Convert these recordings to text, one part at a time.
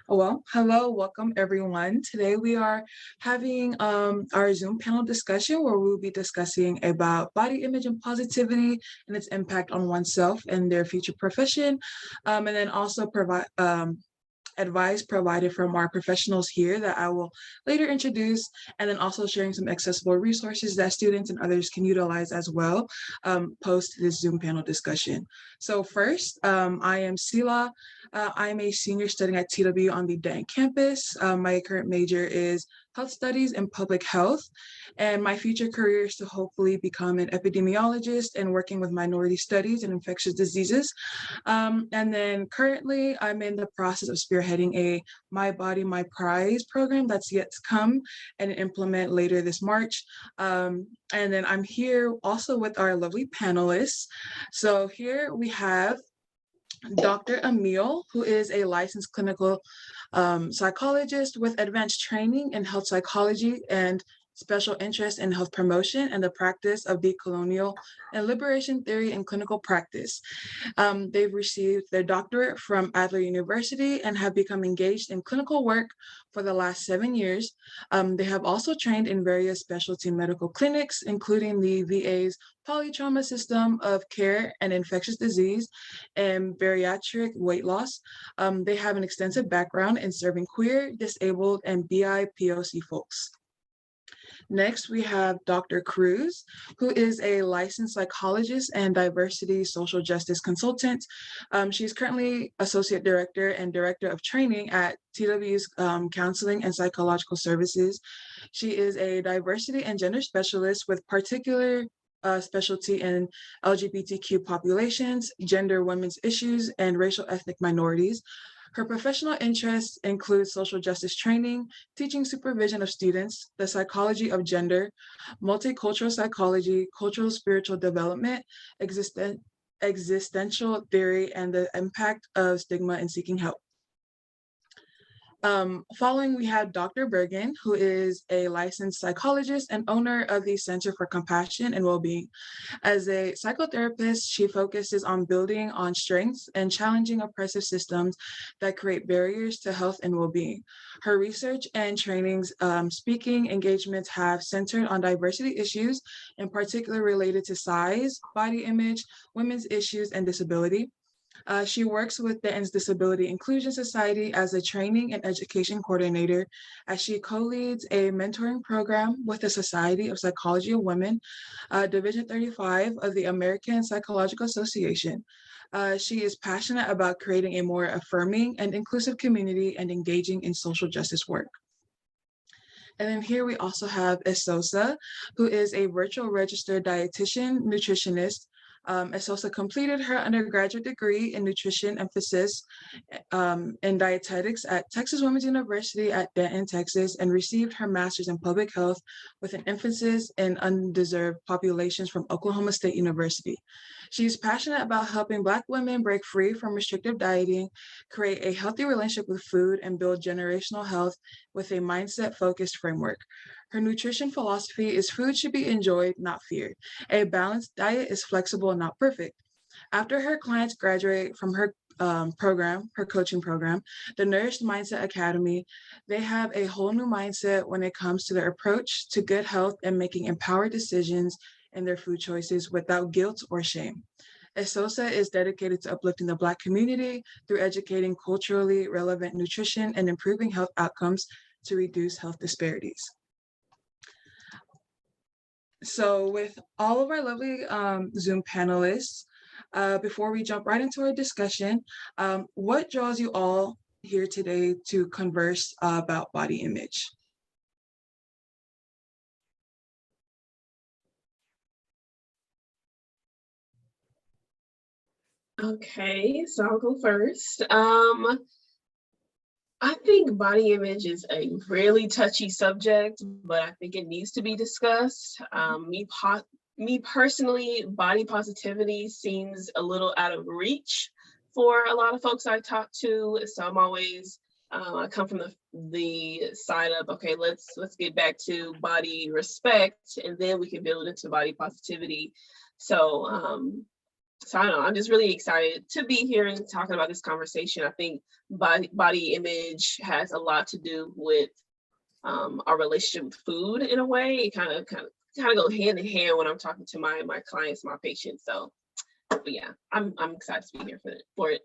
Well, hello, welcome everyone. Today we are having our Zoom panel discussion where we'll be discussing about body image and positivity and its impact on oneself and their future profession, and then also provide advice provided from our professionals here that I will later introduce, and then also sharing some accessible resources that students and others can utilize as well post this Zoom panel discussion. So first, I am Sila. I am a senior studying at TW on the Denton campus. My current major is health studies and public health, and my future career is to hopefully become an epidemiologist and working with minority studies and infectious diseases. And then currently I'm in the process of spearheading a My Body, My Prize program that's yet to come and implement later this March. And then I'm here also with our lovely panelists. So here we have Dr. Amil, who is a licensed clinical psychologist with advanced training in health psychology and special interest in health promotion and the practice of decolonial and liberation theory in clinical practice. They've received their doctorate from Adler University and have become engaged in clinical work for the last 7 years. They have also trained in various specialty medical clinics, including the VA's polytrauma system of care and infectious disease and bariatric weight loss. They have an extensive background in serving queer, disabled, and BIPOC folks. Next, we have Dr. Cruz, who is a licensed psychologist and diversity social justice consultant. She's currently Associate Director and Director of Training at TW's Counseling and Psychological Services. She is a diversity and gender specialist with particular specialty in LGBTQ populations, gender women's issues, and racial ethnic minorities. Her professional interests include social justice training, teaching supervision of students, the psychology of gender, multicultural psychology, cultural spiritual development, existential theory, and the impact of stigma in seeking help. Following, we have Dr. Bergen, who is a licensed psychologist and owner of the Center for Compassion and Wellbeing. As a psychotherapist, she focuses on building on strengths and challenging oppressive systems that create barriers to health and well-being. Her research and trainings, speaking engagements have centered on diversity issues, in particular related to size, body image, women's issues, and disability. She works with Denton's Disability Inclusion Society as a training and education coordinator, as she co-leads a mentoring program with the Society of Psychology of Women, Division 35 of the American Psychological Association. She is passionate about creating a more affirming and inclusive community and engaging in social justice work. And then here we also have Esosa, who is a virtual registered dietitian, nutritionist. Esosa completed her undergraduate degree in nutrition emphasis in dietetics at Texas Women's University at Denton, Texas, and received her master's in public health with an emphasis in undeserved populations from Oklahoma State University. She is passionate about helping Black women break free from restrictive dieting, create a healthy relationship with food, and build generational health with a mindset-focused framework. Her nutrition philosophy is food should be enjoyed, not feared. A balanced diet is flexible and not perfect. After her clients graduate from her her coaching program, the Nourished Mindset Academy, they have a whole new mindset when it comes to their approach to good health and making empowered decisions in their food choices without guilt or shame. Esosa is dedicated to uplifting the Black community through educating culturally relevant nutrition and improving health outcomes to reduce health disparities. So with all of our lovely Zoom panelists, before we jump right into our discussion, what draws you all here today to converse about body image? Okay, so I'll go first. I think body image is a really touchy subject, but I think it needs to be discussed. Me personally, body positivity seems a little out of reach for a lot of folks I talk to. So I'm always, I come from the side of, okay, let's get back to body respect, and then we can build into body positivity. So So I don't know, I'm just really excited to be here and talking about this conversation. I think body image has a lot to do with our relationship with food in a way. It kind of go hand in hand when I'm talking to my clients, my patients. So, but yeah, I'm excited to be here for it.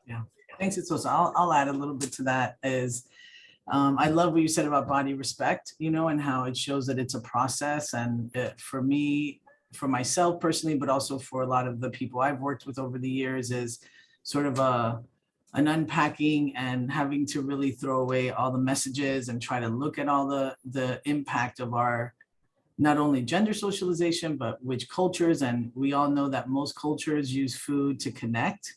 Yeah, thanks, Esosa. I'll add a little bit to that. I love what you said about body respect, and how it shows that it's a process. And for me, for myself personally, but also for a lot of the people I've worked with over the years, is sort of an unpacking and having to really throw away all the messages and try to look at all the impact of our not only gender socialization, but which cultures. And we all know that most cultures use food to connect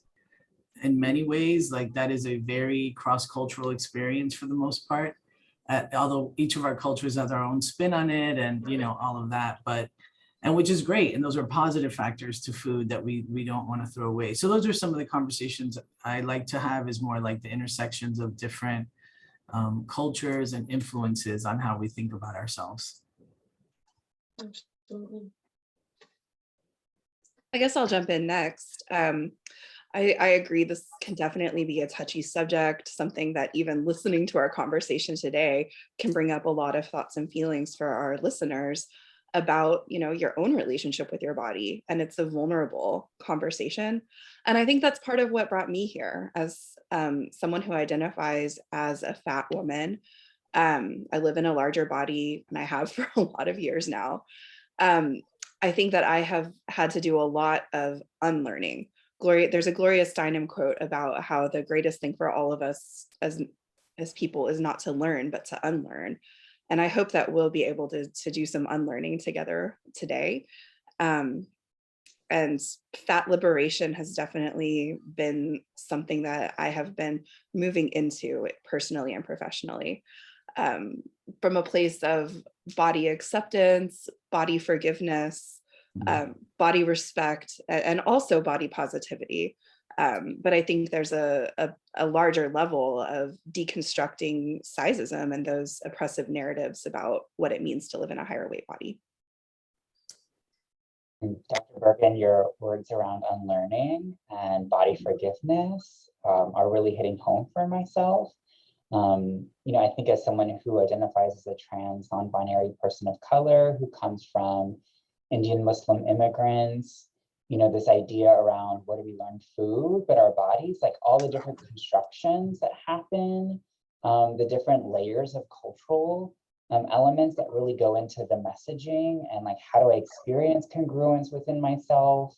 in many ways. Like, that is a very cross-cultural experience for the most part, although each of our cultures has our own spin on it, and all of that, and which is great. And those are positive factors to food that we don't want to throw away. So those are some of the conversations I like to have, is more like the intersections of different cultures and influences on how we think about ourselves. Absolutely. I guess I'll jump in next. I agree, this can definitely be a touchy subject, something that even listening to our conversation today can bring up a lot of thoughts and feelings for our listeners about, your own relationship with your body. And it's a vulnerable conversation. And I think that's part of what brought me here as someone who identifies as a fat woman. I live in a larger body, and I have for a lot of years now. I think that I have had to do a lot of unlearning. There's a Gloria Steinem quote about how the greatest thing for all of us as people is not to learn, but to unlearn. And I hope that we'll be able to do some unlearning together today. And fat liberation has definitely been something that I have been moving into personally and professionally, from a place of body acceptance, body forgiveness, body respect, and also body positivity. But I think there's a larger level of deconstructing sizeism and those oppressive narratives about what it means to live in a higher weight body. Dr. Bergen, your words around unlearning and body forgiveness are really hitting home for myself. I think as someone who identifies as a trans non-binary person of color who comes from Indian Muslim immigrants, this idea around where do we learn food, but our bodies, like all the different constructions that happen, the different layers of cultural elements that really go into the messaging, and like, how do I experience congruence within myself?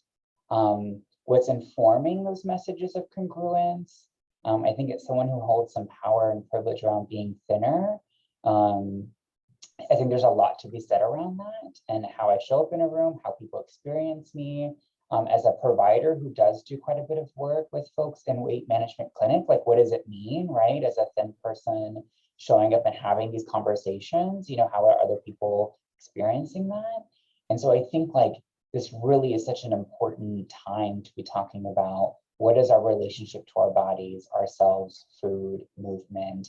What's informing those messages of congruence? I think it's someone who holds some power and privilege around being thinner. I think there's a lot to be said around that, and how I show up in a room, how people experience me. As a provider who does do quite a bit of work with folks in weight management clinic, like, what does it mean, right? As a thin person showing up and having these conversations, how are other people experiencing that? And so I think like this really is such an important time to be talking about what is our relationship to our bodies, ourselves, food, movement,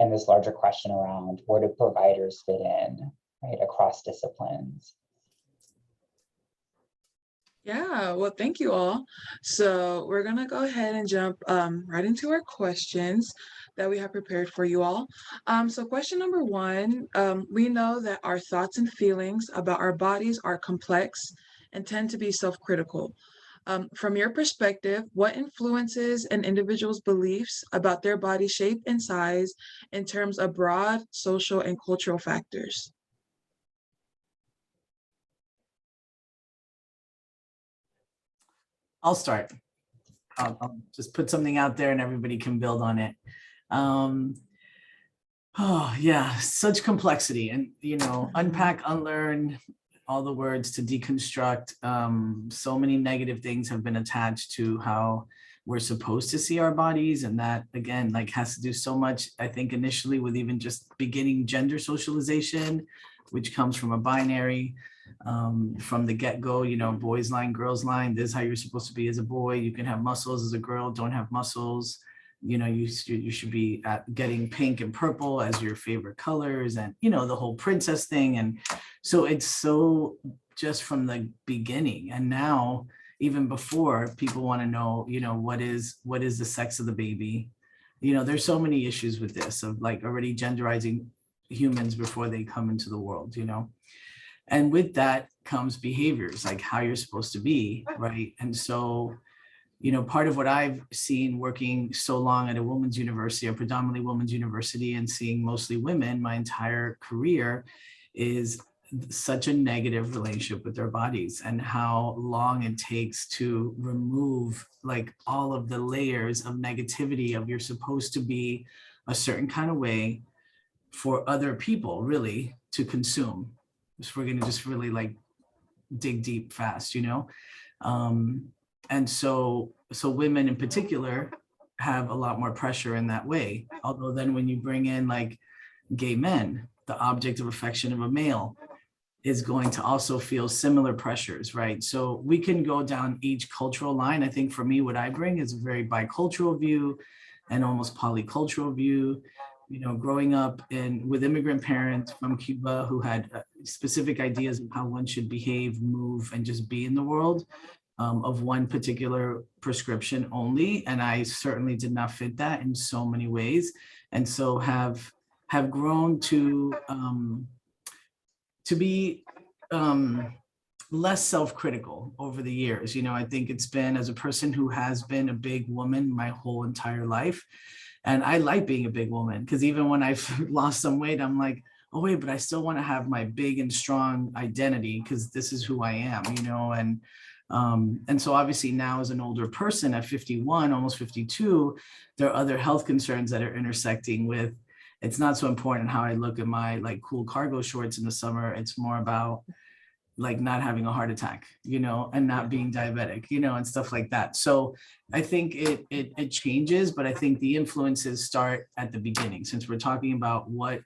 and this larger question around where do providers fit in, right, across disciplines. Yeah, well, thank you all. So we're gonna go ahead and jump right into our questions that we have prepared for you all. So question number one, we know that our thoughts and feelings about our bodies are complex and tend to be self-critical. From your perspective, what influences an individual's beliefs about their body shape and size in terms of broad social and cultural factors? I'll start. I'll just put something out there and everybody can build on it. Oh yeah, such complexity, and unpack, unlearn, all the words to deconstruct. So many negative things have been attached to how we're supposed to see our bodies, and that again, like, has to do so much, I think, initially with even just beginning gender socialization, which comes from a binary. From the get-go, boys line, girls line, this is how you're supposed to be as a boy. You can have muscles as a girl, don't have muscles. You should be getting pink and purple as your favorite colors, and the whole princess thing. And so it's so just from the beginning. And now even before, people want to know, what is the sex of the baby? There's so many issues with this, of like already genderizing humans before they come into the world, and with that comes behaviors, like how you're supposed to be, right? And so, part of what I've seen working so long at a women's university, a predominantly women's university, and seeing mostly women my entire career, is such a negative relationship with their bodies, and how long it takes to remove like all of the layers of negativity of you're supposed to be a certain kind of way for other people really to consume. If we're going to just really like dig deep fast, and so women in particular have a lot more pressure in that way. Although then when you bring in like gay men, the object of affection of a male is going to also feel similar pressures, right? So we can go down each cultural line. I think for me, what I bring is a very bicultural view and almost polycultural view. Growing up with immigrant parents from Cuba who had specific ideas of how one should behave, move, and just be in the world, of one particular prescription only. And I certainly did not fit that in so many ways. And so have grown to be less self-critical over the years. I think it's been, as a person who has been a big woman my whole entire life, and I like being a big woman, because even when I've lost some weight, I'm like, oh wait, but I still want to have my big and strong identity, because this is who I am, and so obviously now as an older person at 51, almost 52, there are other health concerns that are intersecting with, it's not so important how I look at my like cool cargo shorts in the summer. It's more about like not having a heart attack, and not being diabetic, and stuff like that. So I think it changes, but I think the influences start at the beginning, since we're talking about what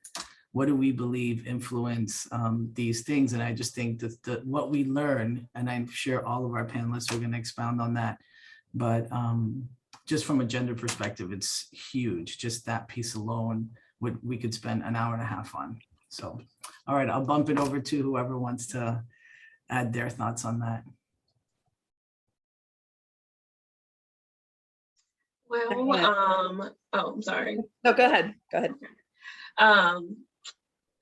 do we believe influence these things. And I just think that what we learn, and I'm sure all of our panelists are going to expound on that, but just from a gender perspective, it's huge. Just that piece alone, we could spend an hour and a half on. So, all right, I'll bump it over to whoever wants to add their thoughts on that. Well, I'm sorry. No, go ahead.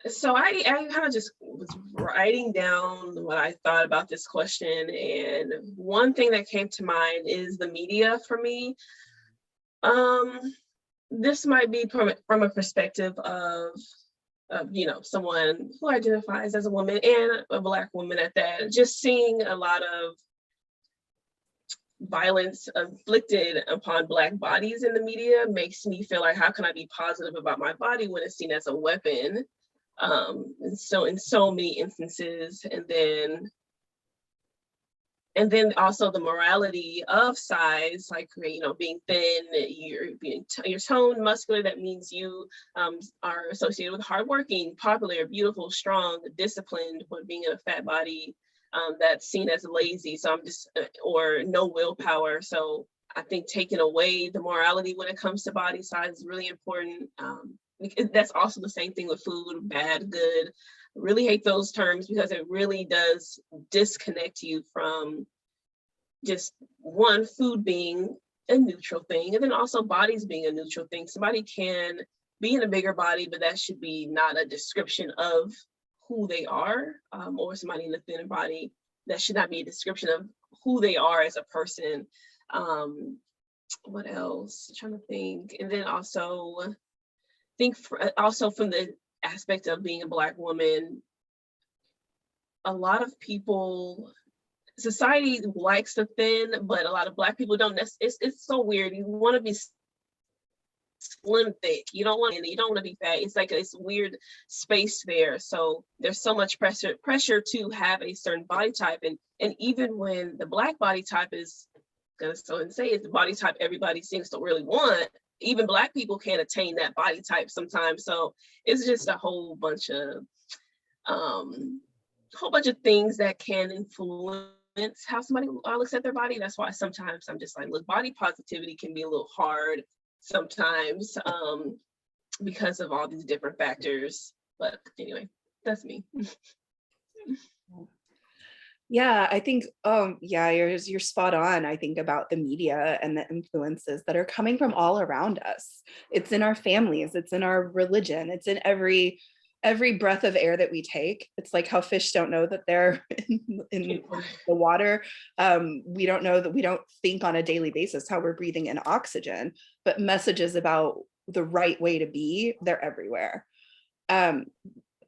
So I kind of just was writing down what I thought about this question, and one thing that came to mind is the media for me. This might be from a perspective of someone who identifies as a woman, and a Black woman at that. Just seeing a lot of violence inflicted upon Black bodies in the media makes me feel like, how can I be positive about my body when it's seen as a weapon? And so in so many instances, and then also the morality of size, like, being thin, you're toned, muscular, that means you are associated with hardworking, popular, beautiful, strong, disciplined. But being in a fat body, that's seen as lazy. So I'm just, or no willpower. So I think taking away the morality when it comes to body size is really important. That's also the same thing with food, bad, good. I really hate those terms, because it really does disconnect you from just one, food being a neutral thing, and then also bodies being a neutral thing. Somebody can be in a bigger body, but that should be not a description of who they are, or somebody in a thinner body, that should not be a description of who they are as a person. What else? I'm trying to think. And then also from the aspect of being a Black woman, a lot of people, society likes the thin, but a lot of Black people don't. It's so weird. You want to be slim thick. You don't want to be fat. It's like this weird space there. So there's so much pressure to have a certain body type, and even when the Black body type is gonna say it's the body type everybody seems to really want, even Black people can't attain that body type sometimes. So it's just a whole bunch of things that can influence how somebody looks at their body. That's why sometimes I'm just like, look, body positivity can be a little hard sometimes, because of all these different factors. But anyway, that's me. Yeah, I think, yeah, you're spot on. I think about the media and the influences that are coming from all around us. It's in our families, it's in our religion, it's in every breath of air that we take. It's like how fish don't know that they're in the water. We don't know that, we don't think on a daily basis how we're breathing in oxygen, but messages about the right way to be, they're everywhere. And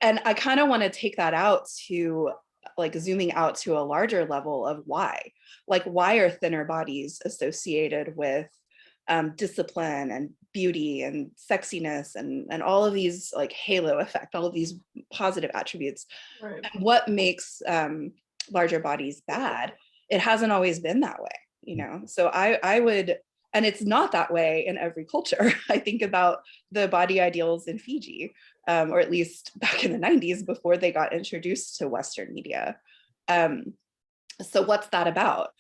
I kind of want to take that out to like zooming out to a larger level of why. Like, why are thinner bodies associated with discipline and beauty and sexiness and all of these like halo effect, all of these positive attributes? Right. And what makes larger bodies bad? It hasn't always been that way, you know? So I would, and it's not that way in every culture. I think about the body ideals in Fiji, or at least back in the 90s before they got introduced to Western media. So what's that about?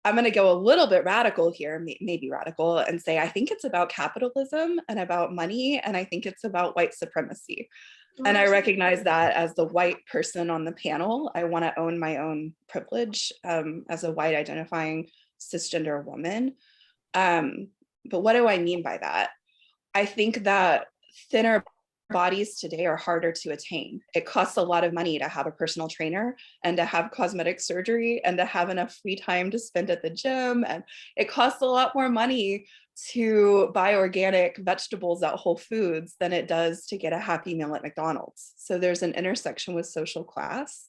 I'm going to go a little bit radical here, maybe radical, and say I think it's about capitalism and about money, and I think it's about white supremacy. And I recognize that as the white person on the panel, I want to own my own privilege as a white identifying cisgender woman. But what do I mean by that? I think that thinner bodies today are harder to attain. It costs a lot of money to have a personal trainer and to have cosmetic surgery and to have enough free time to spend at the gym. And it costs a lot more money to buy organic vegetables at Whole Foods than it does to get a Happy Meal at McDonald's. So there's an intersection with social class.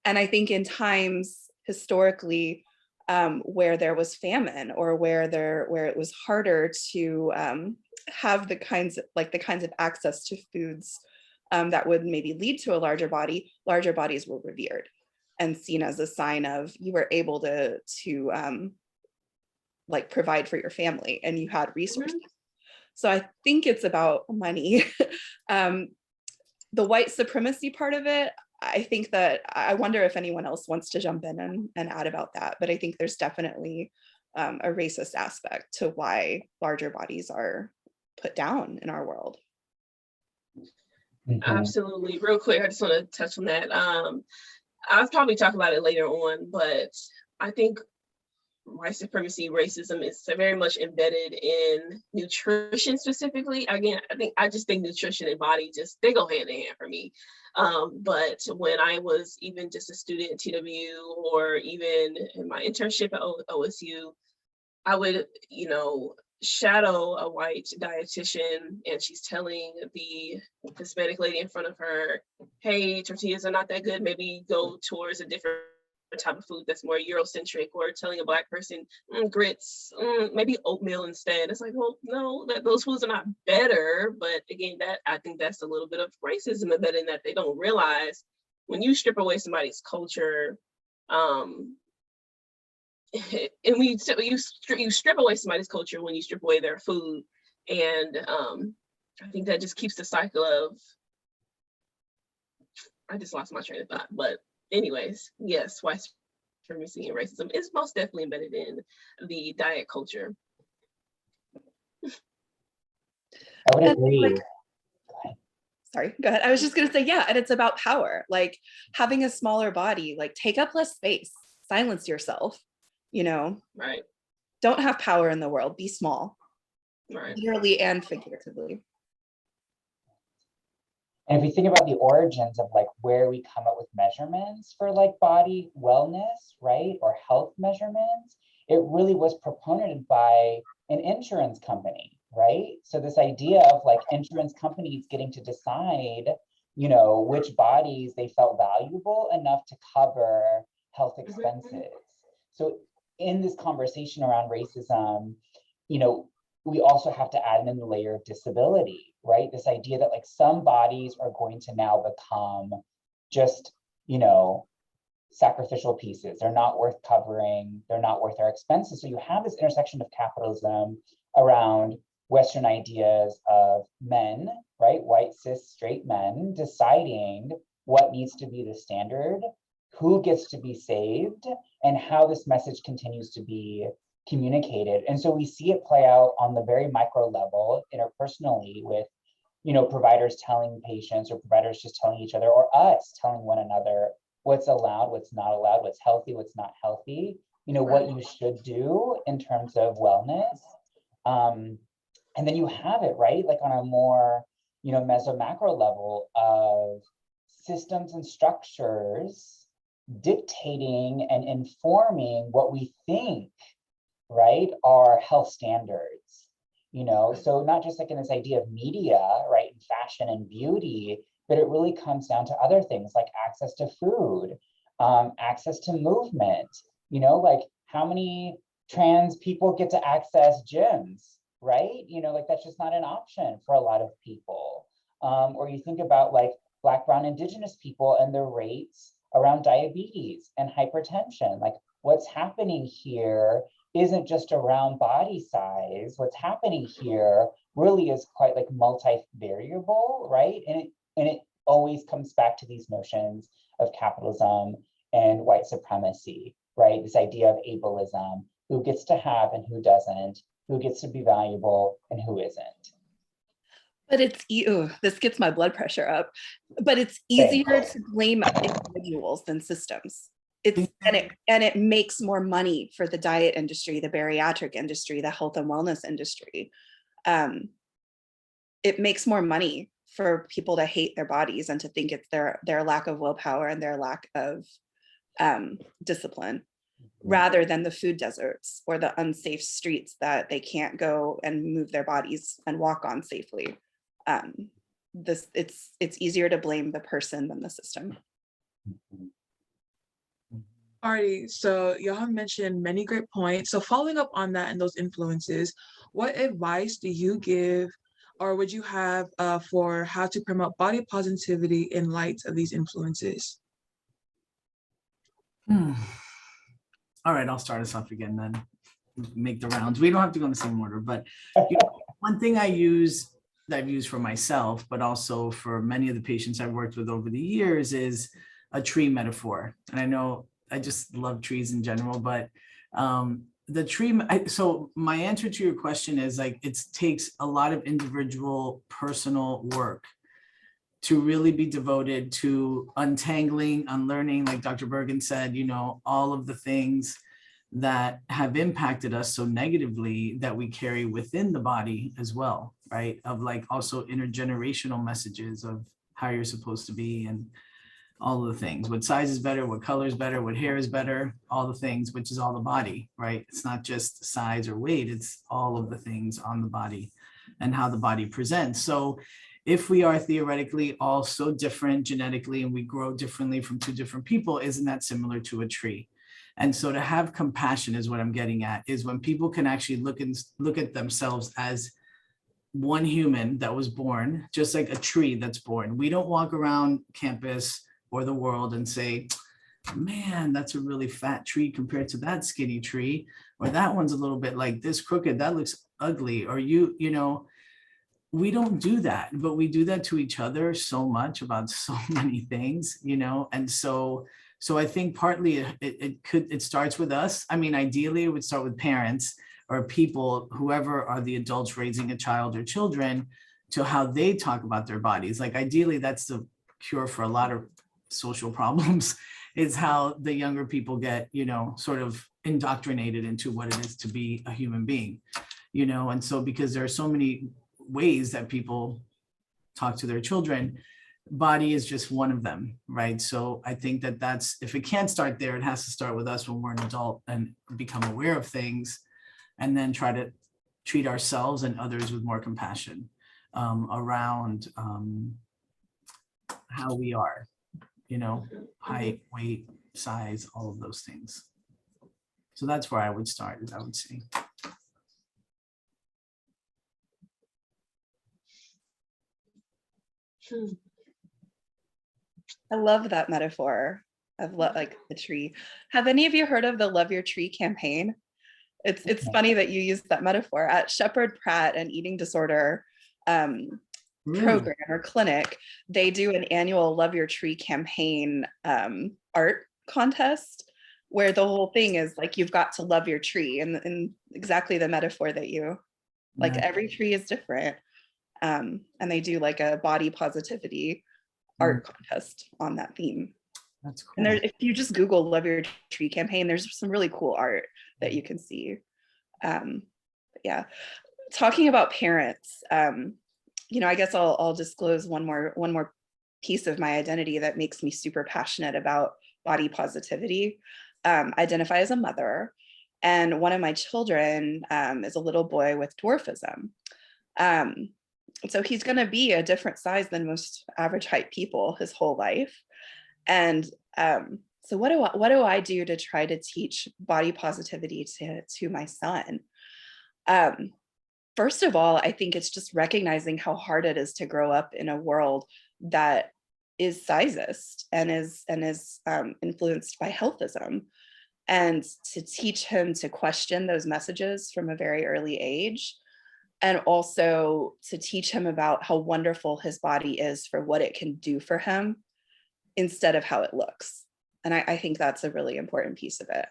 And I think in times historically where there was famine or where it was harder to have the kinds of access to foods that would maybe lead to a larger bodies were revered and seen as a sign of you were able to like provide for your family and you had resources. So I think it's about money. The white supremacy part of it, I think that I wonder if anyone else wants to jump in and add about that, but I think there's definitely a racist aspect to why larger bodies are put down in our world. Absolutely. Real quick, I just want to touch on that. I'll probably talk about it later on, but I think white supremacy, racism is very much embedded in nutrition specifically. Again, I just think nutrition and body they go hand in hand for me. But when I was even just a student at TW or even in my internship at OSU, I would, shadow a white dietitian and she's telling the Hispanic lady in front of her, hey, tortillas are not that good, maybe go towards a different type of food that's more Eurocentric, or telling a Black person grits, maybe oatmeal instead. It's like, well, no, those foods are not better. But again, I think that's a little bit of racism embedded in that they don't realize when you strip away somebody's culture, and you strip away somebody's culture when you strip away their food, and I think that just keeps the cycle of. I just lost my train of thought, but. Anyways, yes, white supremacy and racism is most definitely embedded in the diet culture. I would agree. Sorry, go ahead. I was just going to say, yeah, and it's about power, like having a smaller body, like take up less space, silence yourself, Right. Don't have power in the world, be small, right. Literally and figuratively. And if we think about the origins of like where we come up with measurements for like body wellness, right, or health measurements, it really was proponented by an insurance company, right? So this idea of like insurance companies getting to decide, which bodies they felt valuable enough to cover health expenses. So in this conversation around racism, we also have to add in the layer of disability, right? This idea that like some bodies are going to now become just, sacrificial pieces. They're not worth covering. They're not worth our expenses. So you have this intersection of capitalism around Western ideas of men, right? White, cis, straight men deciding what needs to be the standard, who gets to be saved, and how this message continues to be communicated. And so we see it play out on the very micro level interpersonally with, providers telling patients or providers just telling each other, or us telling one another what's allowed, what's not allowed, what's healthy, what's not healthy, you know, what you should do in terms of wellness. And then you have it, right? Like on a more, you know, meso macro level of systems and structures dictating and informing what we think, right, are health standards, you know? So not just like in this idea of media, right, and fashion and beauty, but it really comes down to other things like access to food, access to movement, you know, like how many trans people get to access gyms, right? You know, like that's just not an option for a lot of people. Or you think about like Black, Brown, Indigenous people and their rates around diabetes and hypertension. Like what's happening here isn't just around body size. What's happening here really is quite like multi-variable, right? And it always comes back to these notions of capitalism and white supremacy, right? This idea of ableism, who gets to have and who doesn't, who gets to be valuable and who isn't. But it's, this gets my blood pressure up, but it's easier to blame individuals than systems. And it makes more money for the diet industry, the bariatric industry, the health and wellness industry. It makes more money for people to hate their bodies and to think it's their lack of willpower and their lack of discipline, rather than the food deserts or the unsafe streets that they can't go and move their bodies and walk on safely. It's easier to blame the person than the system. Alrighty, so y'all have mentioned many great points. So following up on that and those influences, what advice do you give or would you have for how to promote body positivity in light of these influences? All right, I'll start us off again then. Make the rounds. We don't have to go in the same order, but you know, one thing I've used for myself, but also for many of the patients I've worked with over the years is a tree metaphor. And I know I just love trees in general, but the tree, so my answer to your question is like, it takes a lot of individual personal work to really be devoted to untangling, unlearning, like Dr. Bergen said, you know, all of the things that have impacted us so negatively that we carry within the body as well, right? Of like also intergenerational messages of how you're supposed to be and all of the things, what size is better, what color is better, what hair is better, all the things, which is all the body, right? It's not just size or weight, it's all of the things on the body and how the body presents. So if we are theoretically all so different genetically and we grow differently from two different people, isn't that similar to a tree? And so to have compassion is what I'm getting at, is when people can actually look at themselves as one human that was born, just like a tree that's born. We don't walk around campus or the world and say, man, that's a really fat tree compared to that skinny tree, or that one's a little bit like this crooked, that looks ugly, or you know, we don't do that, but we do that to each other so much about so many things, you know? And so I think partly it starts with us. I mean, ideally it would start with parents or people, whoever are the adults raising a child or children, to how they talk about their bodies. Like ideally that's the cure for a lot of social problems, is how the younger people get, you know, sort of indoctrinated into what it is to be a human being, you know? And so because there are so many ways that people talk to their children, body is just one of them, right? So I think that that's, if it can't start there, it has to start with us when we're an adult and become aware of things, and then try to treat ourselves and others with more compassion around how we are, you know, height, weight, size, all of those things. So that's where I would start, I would say. I love that metaphor of like the tree. Have any of you heard of the Love Your Tree campaign? It's funny that you use that metaphor. At Shepherd Pratt, an eating disorder program or clinic, they do an annual Love Your Tree campaign art contest, where the whole thing is like, you've got to love your tree, and exactly the metaphor that you, like every tree is different. And they do like a body positivity art contest on that theme. That's cool. And there, if you just Google Love Your Tree campaign, there's some really cool art that you can see. Yeah, talking about parents, I guess I'll disclose one more piece of my identity that makes me super passionate about body positivity. Identify as a mother, and one of my children is a little boy with dwarfism. So he's going to be a different size than most average height people his whole life. And so what do I do to try to teach body positivity to my son? First of all, I think it's just recognizing how hard it is to grow up in a world that is sizist and is influenced by healthism, and to teach him to question those messages from a very early age, and also to teach him about how wonderful his body is for what it can do for him instead of how it looks. And I think that's a really important piece of it,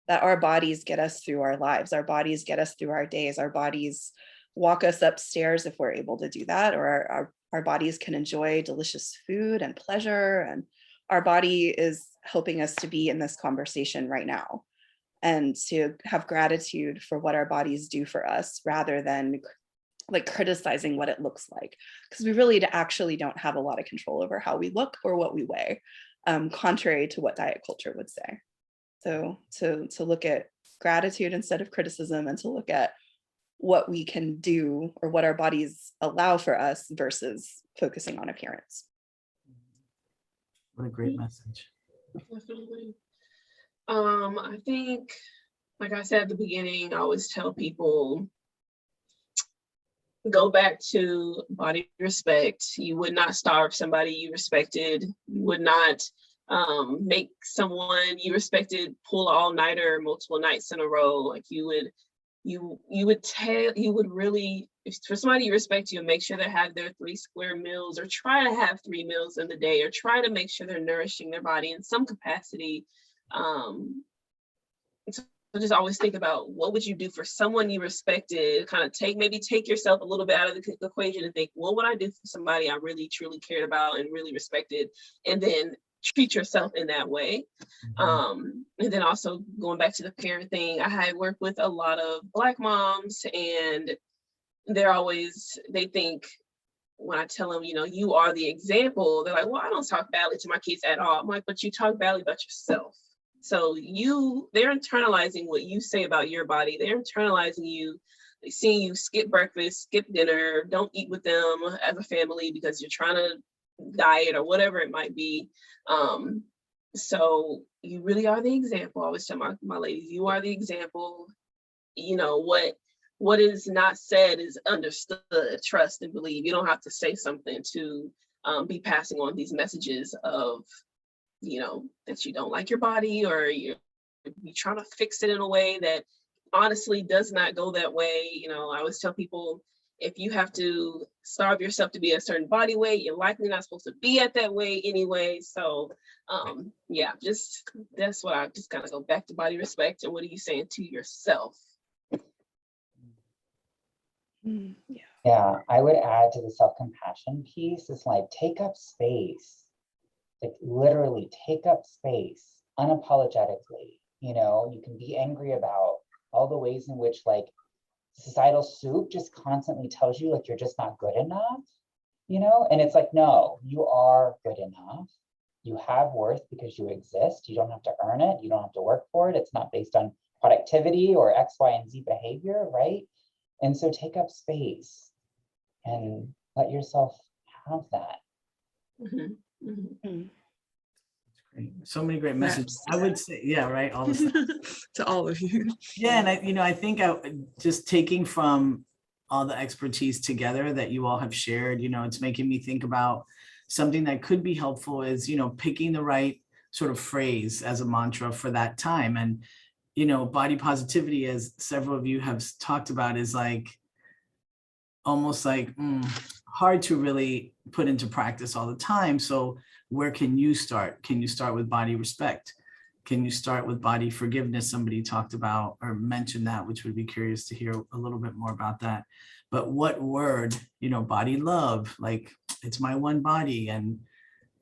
that our bodies get us through our lives, our bodies get us through our days, our bodies walk us upstairs if we're able to do that, or our bodies can enjoy delicious food and pleasure, and our body is helping us to be in this conversation right now, and to have gratitude for what our bodies do for us rather than like criticizing what it looks like, because we really actually don't have a lot of control over how we look or what we weigh, contrary to what diet culture would say. So to look at gratitude instead of criticism, and to look at what we can do or what our bodies allow for us versus focusing on appearance. What a great message. Definitely. I think, like I said at the beginning, I always tell people, go back to body respect. You would not starve somebody you respected. You would not make someone you respected pull all-nighter multiple nights in a row. Like you would really, if for somebody you respect, you make sure they have their 3 square meals, or try to have 3 meals in the day, or try to make sure they're nourishing their body in some capacity. So just always think about, what would you do for someone you respected? Kind of take yourself a little bit out of the equation and think, what would I do for somebody I really truly cared about and really respected? And then treat yourself in that way. And then also going back to the parent thing, I had worked with a lot of Black moms, and they think, when I tell them, you are the example, they're like, well, I don't talk badly to my kids at all. I'm like, but you talk badly about yourself. So they're internalizing what you say about your body. They're internalizing you. They seeing you skip breakfast, skip dinner, don't eat with them as a family because you're trying to diet or whatever it might be. So you really are the example. I always tell my ladies, you are the example. What is not said is understood. Trust and believe. You don't have to say something to be passing on these messages of, that you don't like your body, or you're trying to fix it in a way that honestly does not go that way. I always tell people, if you have to starve yourself to be a certain body weight, you're likely not supposed to be at that weight anyway. So that's what I just kind of go back to body respect. And what are you saying to yourself? Yeah, I would add to the self-compassion piece is like, take up space. Like literally take up space unapologetically. You can be angry about all the ways in which like societal soup just constantly tells you like you're just not good enough, and it's like, no, you are good enough. You have worth because you exist. You don't have to earn it. You don't have to work for it. It's not based on productivity or X, Y, and Z behavior, right? And so take up space and let yourself have that. Great. So many great messages. I would say, yeah, right. All this to all of you. Yeah, and I think just taking from all the expertise together that you all have shared, it's making me think about something that could be helpful is, picking the right sort of phrase as a mantra for that time. And, body positivity, as several of you have talked about, is like almost like hard to really put into practice all the time. So where can you start? Can you start with body respect? Can you start with body forgiveness? Somebody talked about or mentioned that, which would be curious to hear a little bit more about that. But what word, body love, like it's my one body. And,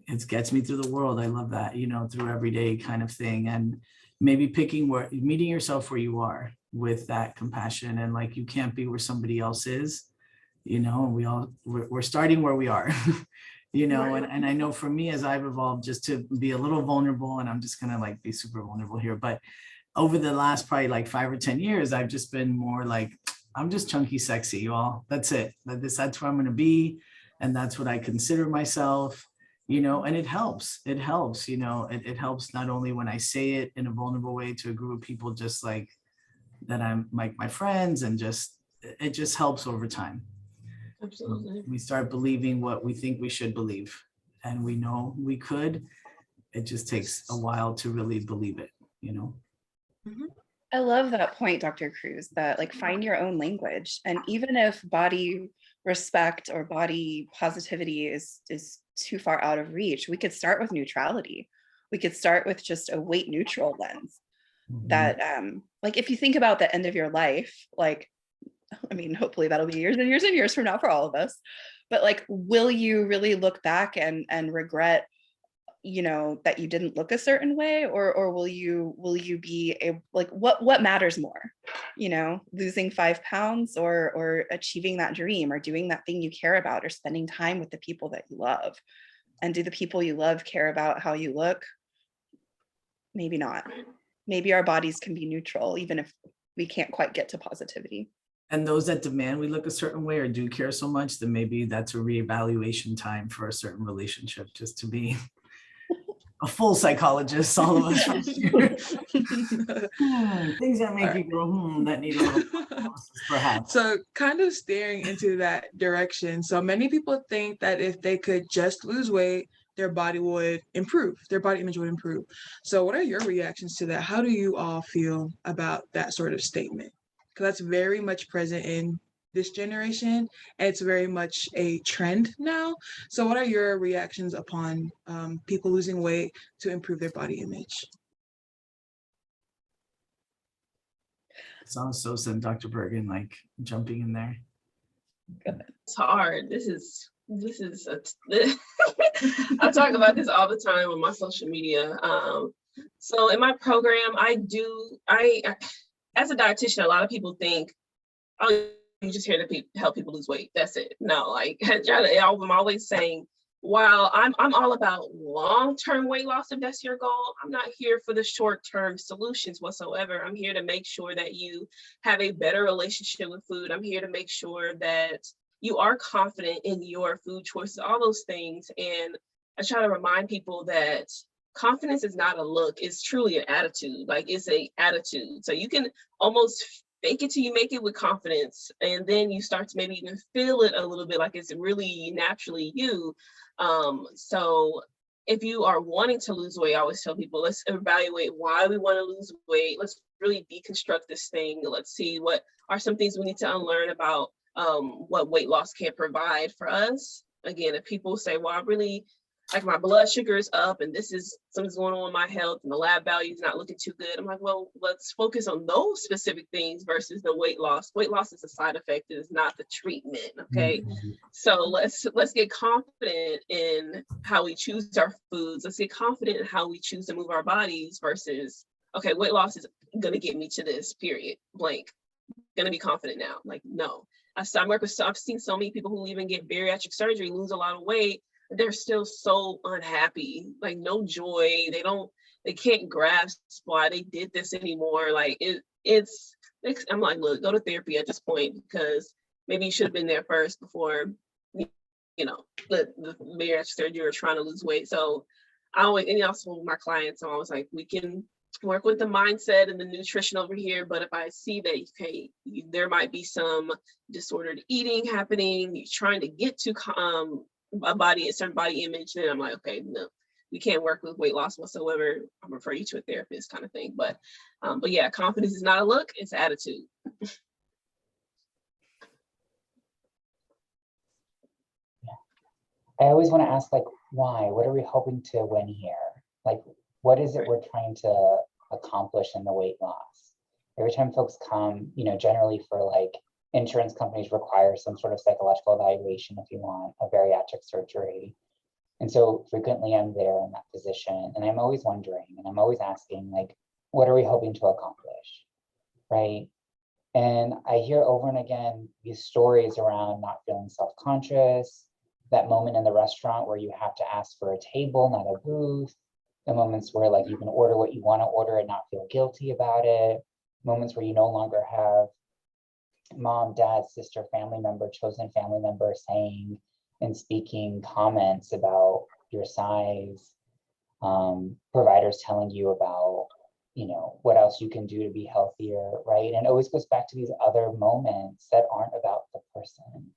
it gets me through the world. I love that, through everyday kind of thing. And maybe meeting yourself where you are with that compassion, and like, you can't be where somebody else is, and we're starting where we are, and I know for me, as I've evolved, just to be a little vulnerable, and I'm just gonna like be super vulnerable here, but over the last probably like 5 or 10 years, I've just been more like, I'm just chunky sexy, y'all. That's it. That's where I'm gonna be. And that's what I consider myself, and it helps. It helps, it helps not only when I say it in a vulnerable way to a group of people, just like that I'm like my friends, and it just helps over time. Absolutely. We start believing what we think we should believe, and we know we could. It just takes a while to really believe it, I love that point, Dr. Cruz, that like find your own language. And even if body respect or body positivity is too far out of reach, we could start with neutrality. We could start with just a weight neutral lens. That like, if you think about the end of your life, like, I mean, hopefully that'll be years and years and years from now for all of us, but like, will you really look back and regret, that you didn't look a certain way, or will you be like, what matters more, losing 5 pounds or achieving that dream, or doing that thing you care about, or spending time with the people that you love? And do the people you love care about how you look? Maybe not. Maybe our bodies can be neutral, even if we can't quite get to positivity. And those that demand we look a certain way or do care so much, then maybe that's a reevaluation time for a certain relationship, just to be a full psychologist, all of us. Things that make you go, that need a little analysis, perhaps. So kind of steering into that direction. So many people think that if they could just lose weight, their body would improve, their body image would improve. So what are your reactions to that? How do you all feel about that sort of statement? Because that's very much present in this generation, and it's very much a trend now. So what are your reactions upon people losing weight to improve their body image? Sounds so and Dr. Bergen, like jumping in there. It's hard. This is I talk about this all the time on my social media. So in my program, I as a dietitian, a lot of people think, oh, you're just here to help people lose weight. That's it. No, like I'm always saying, while I'm all about long-term weight loss, if that's your goal, I'm not here for the short-term solutions whatsoever. I'm here to make sure that you have a better relationship with food. I'm here to make sure that you are confident in your food choices, all those things. And I try to remind people that confidence is not a look, it's truly an attitude. Like, it's an attitude. So you can almost fake it till you make it with confidence, and then you start to maybe even feel it a little bit like it's really naturally you. So if you are wanting to lose weight, I always tell people, let's evaluate why we want to lose weight. Let's really deconstruct this thing. Let's see what are some things we need to unlearn about what weight loss can provide for us. Again, if people say, well, I really, like, my blood sugar is up and something's going on with my health and the lab value is not looking too good, I'm like, well, let's focus on those specific things versus the weight loss. Weight loss is a side effect, it is not the treatment, okay? Mm-hmm. So let's get confident in how we choose our foods. Let's get confident in how we choose to move our bodies versus, okay, weight loss is gonna get me to this, period, blank. Gonna be confident now, like, no. I've seen so many people who even get bariatric surgery, lose a lot of weight, they're still so unhappy, like no joy. They can't grasp why they did this anymore. Like I'm like, look, go to therapy at this point, because maybe you should have been there first before, the bariatric surgery or trying to lose weight. So I always, and also with my clients, I'm always like, we can work with the mindset and the nutrition over here, but if I see that, okay, there might be some disordered eating happening, you're trying to get to a certain body image, then I'm like, okay, no, we can't work with weight loss whatsoever. I'll refer you to a therapist, kind of thing. But yeah, confidence is not a look, it's attitude. I always want to ask, like, why? What are we hoping to win here? Like, what is it we're trying to accomplish in the weight loss? Every time folks come, generally for like insurance companies require some sort of psychological evaluation if you want a bariatric surgery. And so frequently I'm there in that position, and I'm always wondering, and I'm always asking, like, what are we hoping to accomplish, right? And I hear over and again these stories around not feeling self-conscious, that moment in the restaurant where you have to ask for a table, not a booth, the moments where like you can order what you want to order and not feel guilty about it, moments where you no longer have mom, dad, sister, family member, chosen family member saying and speaking comments about your size, providers telling you about, you know, what else you can do to be healthier, right? And it always goes back to these other moments that aren't about the person,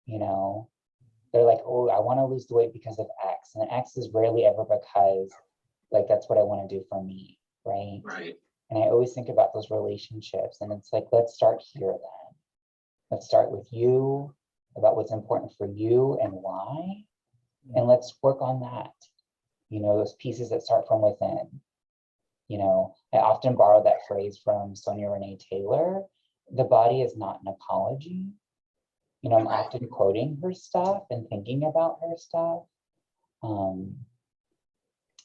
you know? They're like, oh, I want to lose the weight because of X, and X is rarely ever because, like, that's what I want to do for me, right? Right. And I always think about those relationships, and it's like, let's start here then. Let's start with you, about what's important for you and why, and let's work on that. You know, those pieces that start from within. You know, I often borrow that phrase from Sonia Renee Taylor, the body is not an apology. You know, I'm often quoting her stuff and thinking about her stuff. And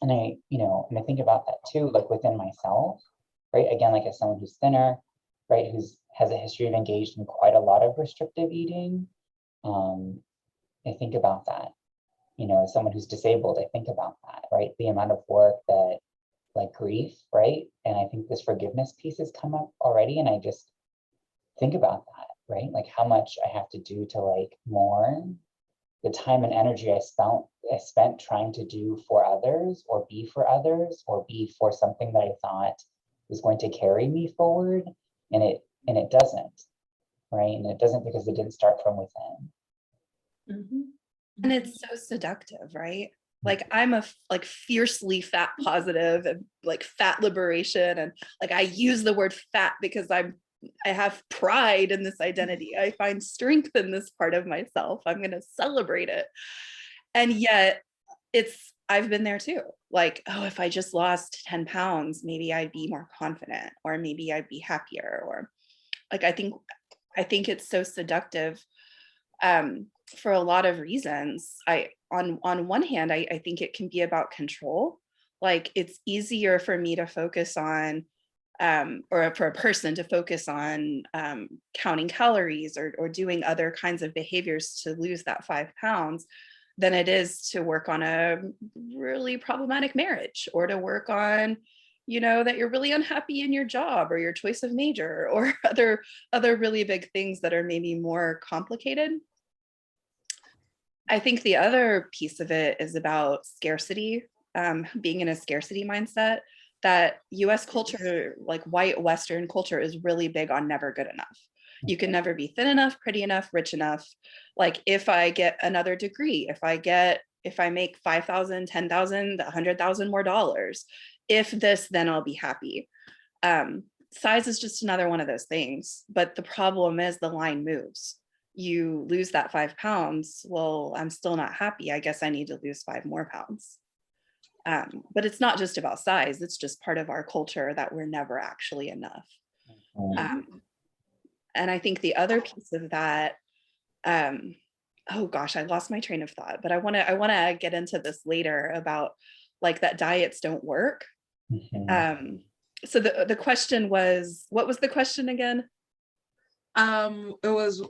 I, you know, and I think about that too, like within myself, right? Again, like as someone who's thinner, right, has a history of engaged in quite a lot of restrictive eating. I think about that. You know, as someone who's disabled, I think about that, right? The amount of work that, like grief, right? And I think this forgiveness piece has come up already, and I just think about that, right? Like how much I have to do to like mourn the time and energy I spent trying to do for others, or be for others, or be for something that I thought was going to carry me forward, and it doesn't, right? And it doesn't because it didn't start from within. Mm-hmm. And it's so seductive, right? Like I'm a like fiercely fat positive and like fat liberation, and like I use the word fat because I have pride in this identity. I find strength in this part of myself. I'm going to celebrate it. And yet I've been there too. Like, oh, if I just lost 10 pounds, maybe I'd be more confident, or maybe I'd be happier, or like I think it's so seductive for a lot of reasons. On one hand, I think it can be about control. Like it's easier for me to focus on or for a person to focus on counting calories or doing other kinds of behaviors to lose that 5 pounds than it is to work on a really problematic marriage, or to work on, you know, that you're really unhappy in your job or your choice of major, or other really big things that are maybe more complicated. I think the other piece of it is about scarcity, being in a scarcity mindset. That US culture, like white Western culture, is really big on never good enough. You can never be thin enough, pretty enough, rich enough. Like if I get another degree, if I make 5,000, 10,000, 100,000 more dollars, if this, then I'll be happy. Size is just another one of those things. But the problem is the line moves. You lose that 5 pounds. Well, I'm still not happy. I guess I need to lose 5 more pounds. But it's not just about size. It's just part of our culture that we're never actually enough. And I think the other piece of that, oh gosh, I lost my train of thought, but I want to get into this later about like that diets don't work. So the question was, what was the question again? It was,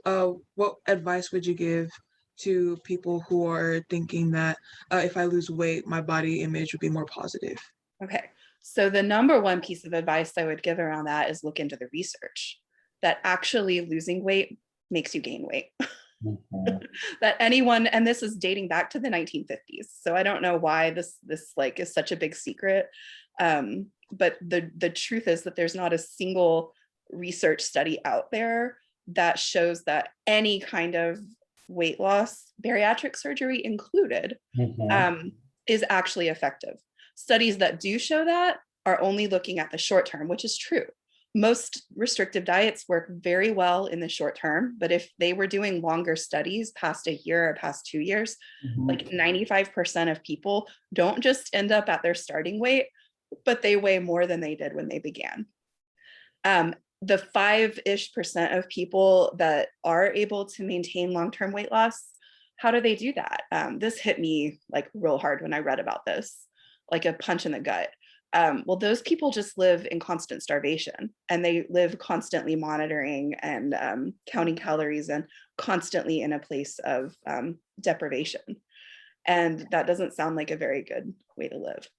what advice would you give to people who are thinking that if I lose weight, my body image would be more positive? Okay, so the number one piece of advice I would give around that is look into the research, that actually losing weight makes you gain weight. That anyone, and this is dating back to the 1950s, so I don't know why this like is such a big secret, but the truth is that there's not a single research study out there that shows that any kind of weight loss, bariatric surgery included, is actually effective. Studies that do show that are only looking at the short term, which is true. Most restrictive diets work very well in the short term, but if they were doing longer studies past a year or past 2 years, like 95% of people don't just end up at their starting weight, but they weigh more than they did when they began. The 5-ish% of people that are able to maintain long-term weight loss How do they do that? This hit me like real hard when I read about this, like a punch in the gut. Well, those people just live in constant starvation, and they live constantly monitoring and counting calories and constantly in a place of deprivation. And that doesn't sound like a very good way to live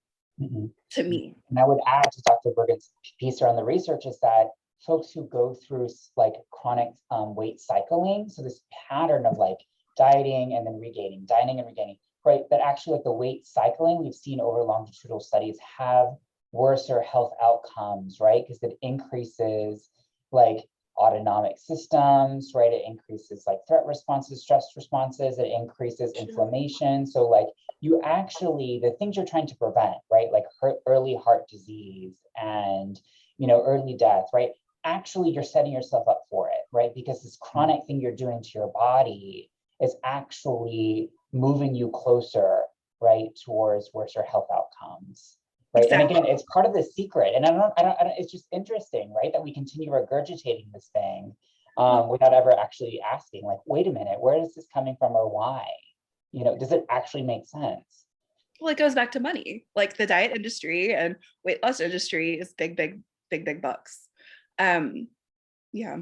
to me. And I would add to Dr. Bergen's piece around the research is that folks who go through like chronic weight cycling, so this pattern of like dieting and then regaining, dieting and regaining, right? That actually like the weight cycling we've seen over longitudinal studies have worse health outcomes, right? Because it increases like autonomic systems, right? It increases like threat responses, stress responses, it increases inflammation. So like you actually, the things you're trying to prevent, right? Like early heart disease and, you know, early death, right? Actually, you're setting yourself up for it, right? Because this chronic thing you're doing to your body is actually moving you closer, right, towards worse health outcomes. Right. Exactly. And again, it's part of the secret. And I don't, it's just interesting, right, that we continue regurgitating this thing without ever actually asking, like, wait a minute, where is this coming from or why? You know, does it actually make sense? Well, it goes back to money. Like the diet industry and weight loss industry is big bucks. Yeah.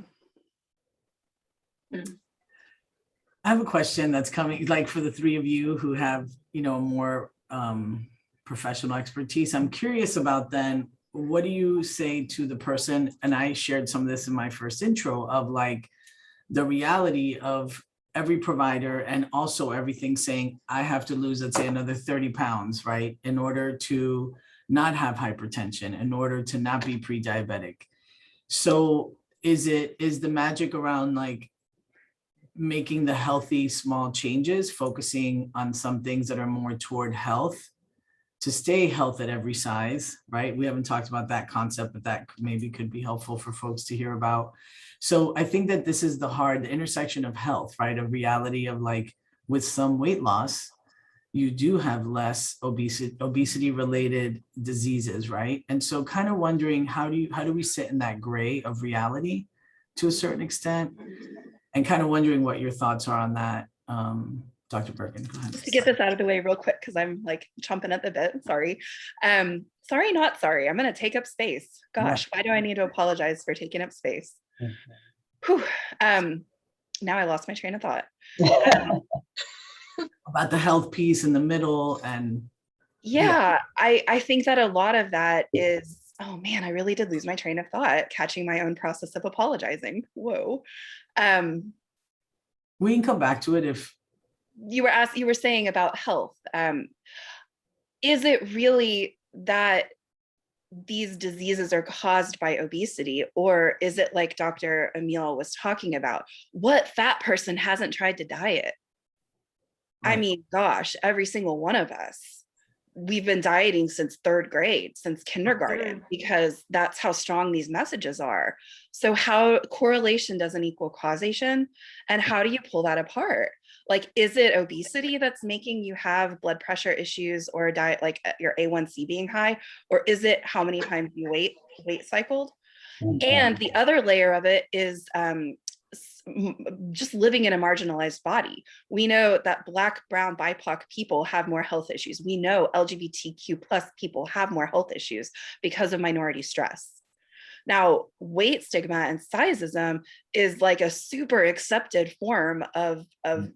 I have a question that's coming, like for the three of you who have, you know, more professional expertise. I'm curious about then, what do you say to the person, and I shared some of this in my first intro, of like the reality of every provider and also everything saying, I have to lose, let's say, another 30 pounds, right? In order to not have hypertension, in order to not be pre-diabetic. So is the magic around like making the healthy small changes, focusing on some things that are more toward health, to stay health at every size, right? We haven't talked about that concept, but that maybe could be helpful for folks to hear about. So I think that this is the intersection of health, right? A reality of like, with some weight loss, you do have less obesity related diseases, right? And so kind of wondering, how do we sit in that gray of reality to a certain extent? And kind of wondering what your thoughts are on that. Dr. Bergen, go ahead. Just to get this out of the way real quick, because I'm like chomping at the bit, sorry. Sorry, not sorry, I'm gonna take up space. Gosh, why do I need to apologize for taking up space? Whew. Now I lost my train of thought. About the health piece in the middle. And yeah, I think that a lot of that is, oh man, I really did lose my train of thought, catching my own process of apologizing. Whoa. We can come back to it if you were saying about health. Is it really that these diseases are caused by obesity, or is it like Dr. Amil was talking about? What fat person hasn't tried to diet? Right. I mean, gosh, every single one of us. We've been dieting since third grade, since kindergarten, because that's how strong these messages are. So how correlation doesn't equal causation, and how do you pull that apart? Like, is it obesity that's making you have blood pressure issues or a diet, like your A1C being high, or is it how many times you weight cycled? And the other layer of it is just living in a marginalized body. We know that Black, Brown, BIPOC people have more health issues. We know LGBTQ plus people have more health issues because of minority stress. Now, weight stigma and sizeism is like a super accepted form of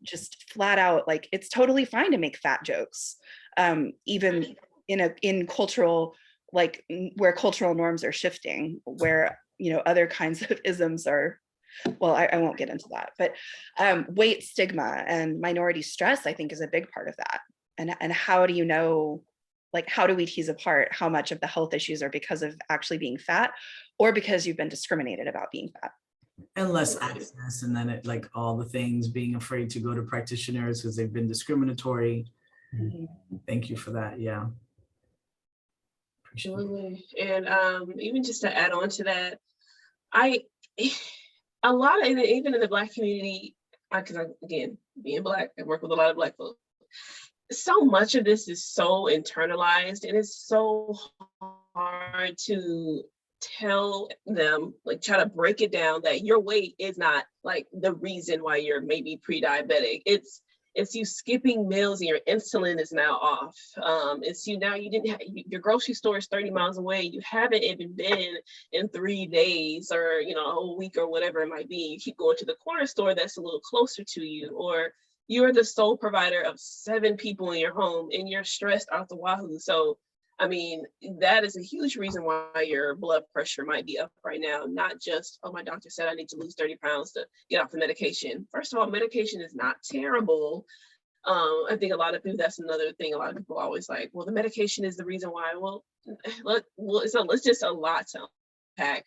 just flat out, like, it's totally fine to make fat jokes, even in cultural, like where cultural norms are shifting, where, you know, other kinds of isms are, well, I won't get into that, but weight stigma and minority stress, I think, is a big part of that. And how do you know, like, how do we tease apart how much of the health issues are because of actually being fat, or because you've been discriminated about being fat? And less access, and then it, like all the things, being afraid to go to practitioners because they've been discriminatory. Thank you for that. Yeah. Absolutely. And even just to add on to that, a lot of, even in the Black community, because again, being Black, I work with a lot of Black folks. So much of this is so internalized, and it's so hard to tell them, like, try to break it down that your weight is not like the reason why you're maybe pre-diabetic. It's It's you skipping meals and your insulin is now off. It's you now, you didn't have, your grocery store is 30 miles away. You haven't even been in 3 days or, you know, a whole week or whatever it might be. You keep going to the corner store that's a little closer to you, or you're the sole provider of 7 people in your home and you're stressed out the wahoo. So, I mean, that is a huge reason why your blood pressure might be up right now. Not just, oh, my doctor said I need to lose 30 pounds to get off the medication. First of all, medication is not terrible. I think a lot of people, that's another thing. A lot of people always like, well, the medication is the reason why. Well, it's just a lot to unpack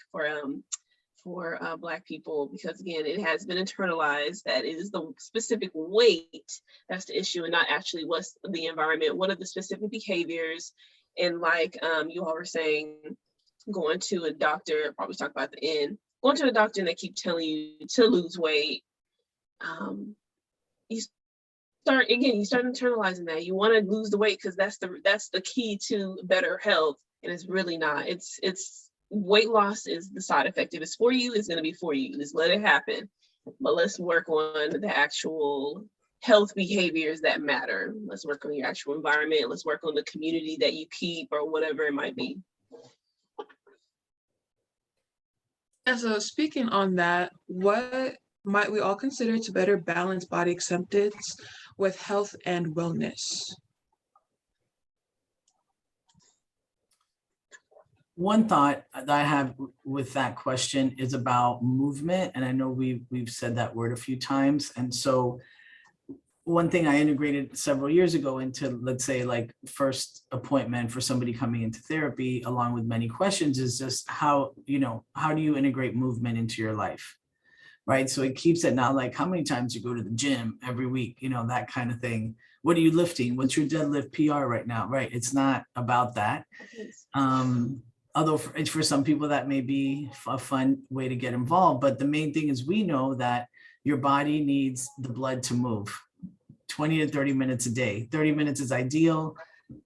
for Black people, because again, it has been internalized that it is the specific weight that's the issue and not actually what's the environment, what are the specific behaviors. And like you all were saying, going to a doctor, probably talk about the end, going to a doctor and they keep telling you to lose weight, you start internalizing that. You want to lose the weight because that's the key to better health, and it's really not. It's weight loss is the side effect. If it's for you, it's going to be for you. Just let it happen. But let's work on the actual health behaviors that matter. Let's work on your actual environment. Let's work on the community that you keep or whatever it might be. And so speaking on that, what might we all consider to better balance body acceptance with health and wellness? One thought that I have with that question is about movement. And I know we've said that word a few times. And so one thing I integrated several years ago into, let's say, like first appointment for somebody coming into therapy, along with many questions, is just how do you integrate movement into your life? Right. So it keeps it not like how many times you go to the gym every week, that kind of thing. What are you lifting? What's your deadlift PR right now? Right. It's not about that. Although for some people that may be a fun way to get involved. But the main thing is we know that your body needs the blood to move 20 to 30 minutes a day. 30 minutes is ideal.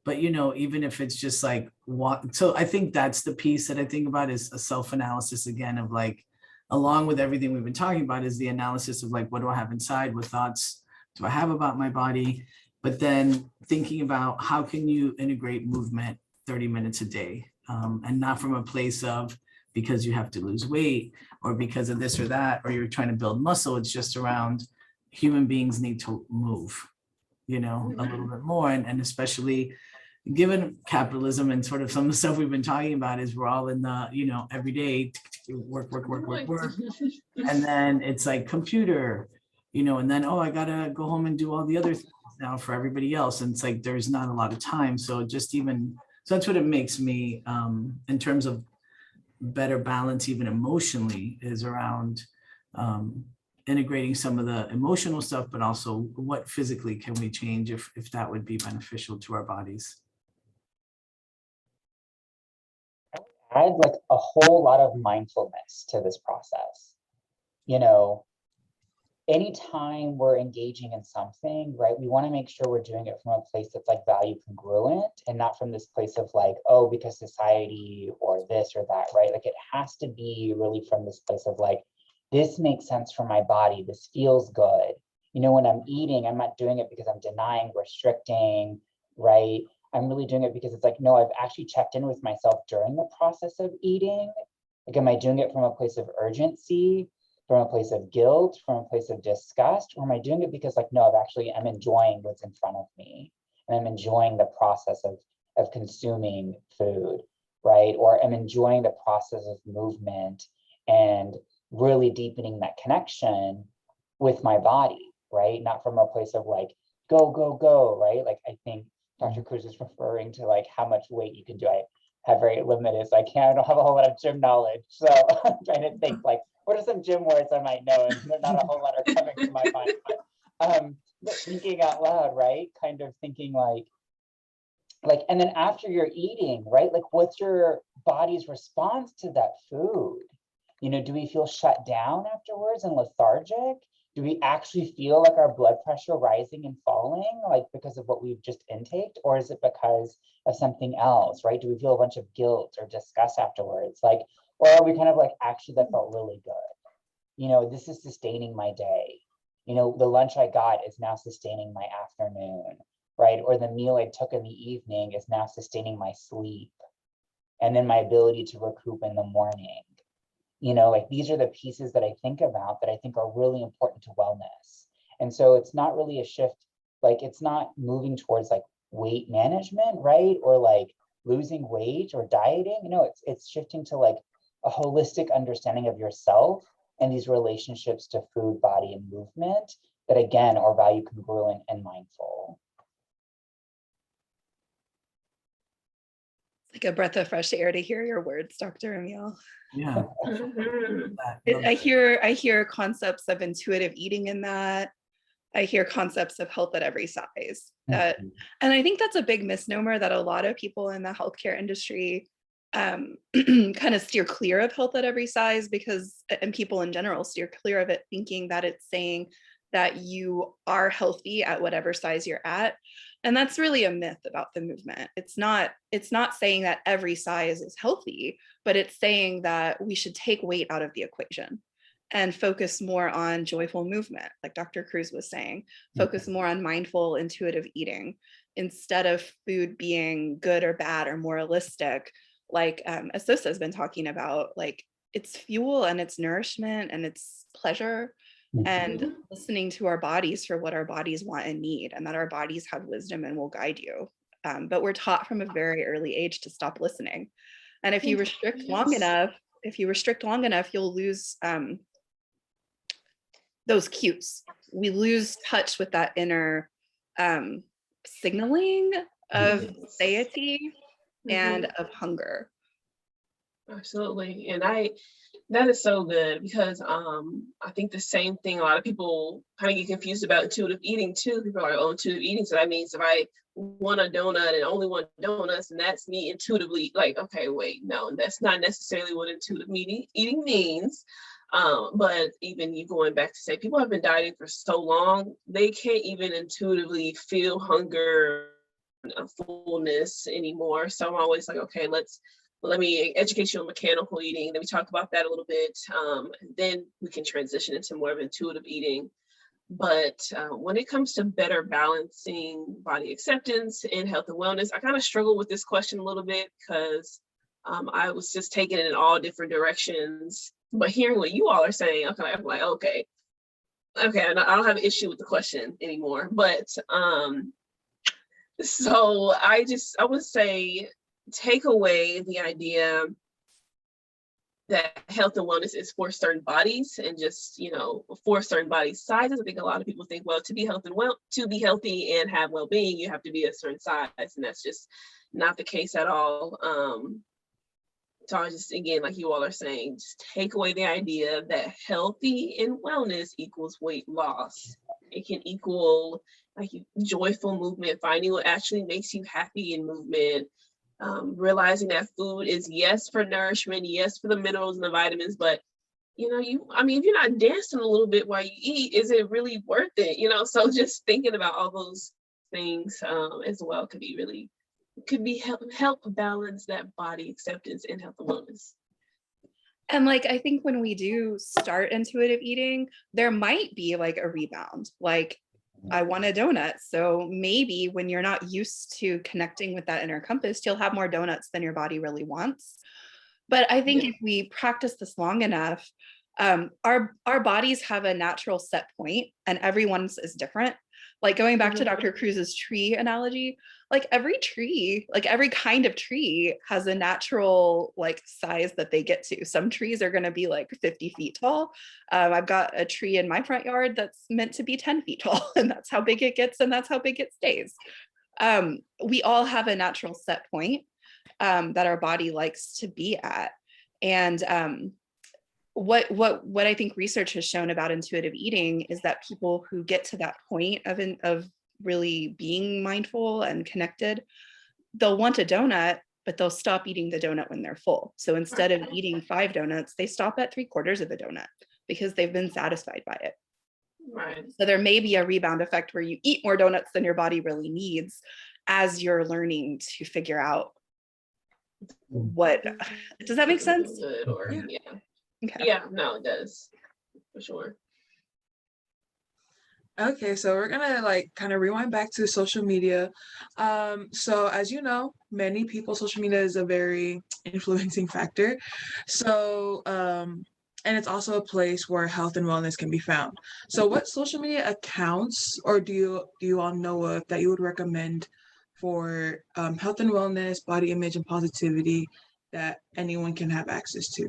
But, even if it's just like walk. So I think that's the piece that I think about is a self-analysis again of like, along with everything we've been talking about is the analysis of like, what do I have inside? What thoughts do I have about my body? But then thinking about how can you integrate movement 30 minutes a day? And not from a place of because you have to lose weight or because of this or that, or you're trying to build muscle. It's just around human beings need to move, a little bit more. And especially given capitalism and sort of some of the stuff we've been talking about is we're all in the, every day work. And then it's like computer, and then, oh, I gotta go home and do all the other things now for everybody else. And it's like, there's not a lot of time. So so that's what it makes me in terms of better balance, even emotionally, is around integrating some of the emotional stuff, but also what physically can we change if that would be beneficial to our bodies. Add like a whole lot of mindfulness to this process. Anytime we're engaging in something, right, we want to make sure we're doing it from a place that's like value congruent and not from this place of like, oh, because society or this or that, right? Like it has to be really from this place of like, this makes sense for my body. This feels good. When I'm eating, I'm not doing it because I'm denying, restricting, right? I'm really doing it because it's like, no, I've actually checked in with myself during the process of eating. Like, am I doing it from a place of urgency? From a place of guilt, from a place of disgust, or am I doing it because like, no, I'm enjoying what's in front of me and I'm enjoying the process of consuming food, right? Or I'm enjoying the process of movement and really deepening that connection with my body, right? Not from a place of like, go, right? Like, I think Dr. Cruz is referring to like how much weight you can do. I have very limited, so I don't have a whole lot of gym knowledge. So I'm trying to think like, what are some gym words I might know? And not a whole lot are coming to my mind. But thinking out loud, right? Kind of thinking like, and then after you're eating, right? Like, what's your body's response to that food? Do we feel shut down afterwards and lethargic? Do we actually feel like our blood pressure rising and falling, like because of what we've just intaked? Or is it because of something else, right? Do we feel a bunch of guilt or disgust afterwards? Like, or are we kind of like, actually, that felt really good. This is sustaining my day. You know, the lunch I got is now sustaining my afternoon, right? Or the meal I took in the evening is now sustaining my sleep, and then my ability to recoup in the morning. You know, like these are the pieces that I think about that I think are really important to wellness. And so it's not really a shift, like it's not moving towards like weight management, right? Or like losing weight or dieting. You know, it's shifting to like a holistic understanding of yourself and these relationships to food, body, and movement that again are value congruent and mindful. It's like a breath of fresh air to hear your words, Dr. Amil. Yeah. Mhm. I hear concepts of intuitive eating in that. I hear concepts of health at every size. And I think that's a big misnomer that a lot of people in the healthcare industry kind of steer clear of health at every size, because, and people in general steer clear of it, thinking that it's saying that you are healthy at whatever size you're at. And that's really a myth about the movement. It's not saying that every size is healthy, but it's saying that we should take weight out of the equation and focus more on joyful movement, like Dr. Cruz was saying, focus more on mindful, intuitive eating, instead of food being good or bad or moralistic, like Esosa has been talking about. Like, it's fuel and it's nourishment and it's pleasure, and listening to our bodies for what our bodies want and need, and that our bodies have wisdom and will guide you. But we're taught from a very early age to stop listening. And if you restrict long enough, you'll lose those cues. We lose touch with that inner signaling of satiety and of hunger. Absolutely. And that is so good, because I think the same thing, a lot of people kind of get confused about intuitive eating too. People are like, oh, intuitive eating, so that means if I want a donut and only want donuts, and that's me intuitively, like, okay, wait, no, that's not necessarily what intuitive eating means. But even you going back to say, people have been dieting for so long, they can't even intuitively feel hunger and fullness anymore. So I'm always like, okay, let me educate you on mechanical eating. Then we talk about that a little bit. And then we can transition into more of intuitive eating. But when it comes to better balancing body acceptance and health and wellness, I kind of struggle with this question a little bit, because I was just taking it in all different directions. But hearing what you all are saying, I'm like, okay, I don't have an issue with the question anymore. But so I would say, take away the idea that health and wellness is for certain bodies and just, for certain body sizes. I think a lot of people think, well, to be healthy and have well-being, you have to be a certain size, and that's just not the case at all. So I just, again, like you all are saying, just take away the idea that healthy and wellness equals weight loss. It can equal like joyful movement, finding what actually makes you happy in movement. Realizing that food is, yes, for nourishment, yes, for the minerals and the vitamins, but if you're not dancing a little bit while you eat, is it really worth it? So just thinking about all those things as well could be help balance that body acceptance and health and wellness. And like, I think when we do start intuitive eating, there might be like a rebound. Like, I want a donut. So maybe when you're not used to connecting with that inner compass, you'll have more donuts than your body really wants. But I think if we practice this long enough, our bodies have a natural set point, and everyone's is different. Like, going back to Dr. Cruz's tree analogy, like every tree, like every kind of tree has a natural like size that they get to. Some trees are going to be like 50 feet tall. I've got a tree in my front yard that's meant to be 10 feet tall, and that's how big it gets, and that's how big it stays. We all have a natural set point that our body likes to be at. And what I think research has shown about intuitive eating is that people who get to that point of really being mindful and connected, they'll want a donut, but they'll stop eating the donut when they're full. So instead of eating 5 donuts, they stop at 3/4 of a donut because they've been satisfied by it. Right. So there may be a rebound effect where you eat more donuts than your body really needs as you're learning to figure out what. Does that make sense? Yeah. Okay. Yeah, no, it does, for sure. Okay, so we're gonna like kind of rewind back to social media. So as you know, many people, social media is a very influencing factor. So, and it's also a place where health and wellness can be found. So what social media accounts or do you all know of that you would recommend for health and wellness, body image and positivity that anyone can have access to?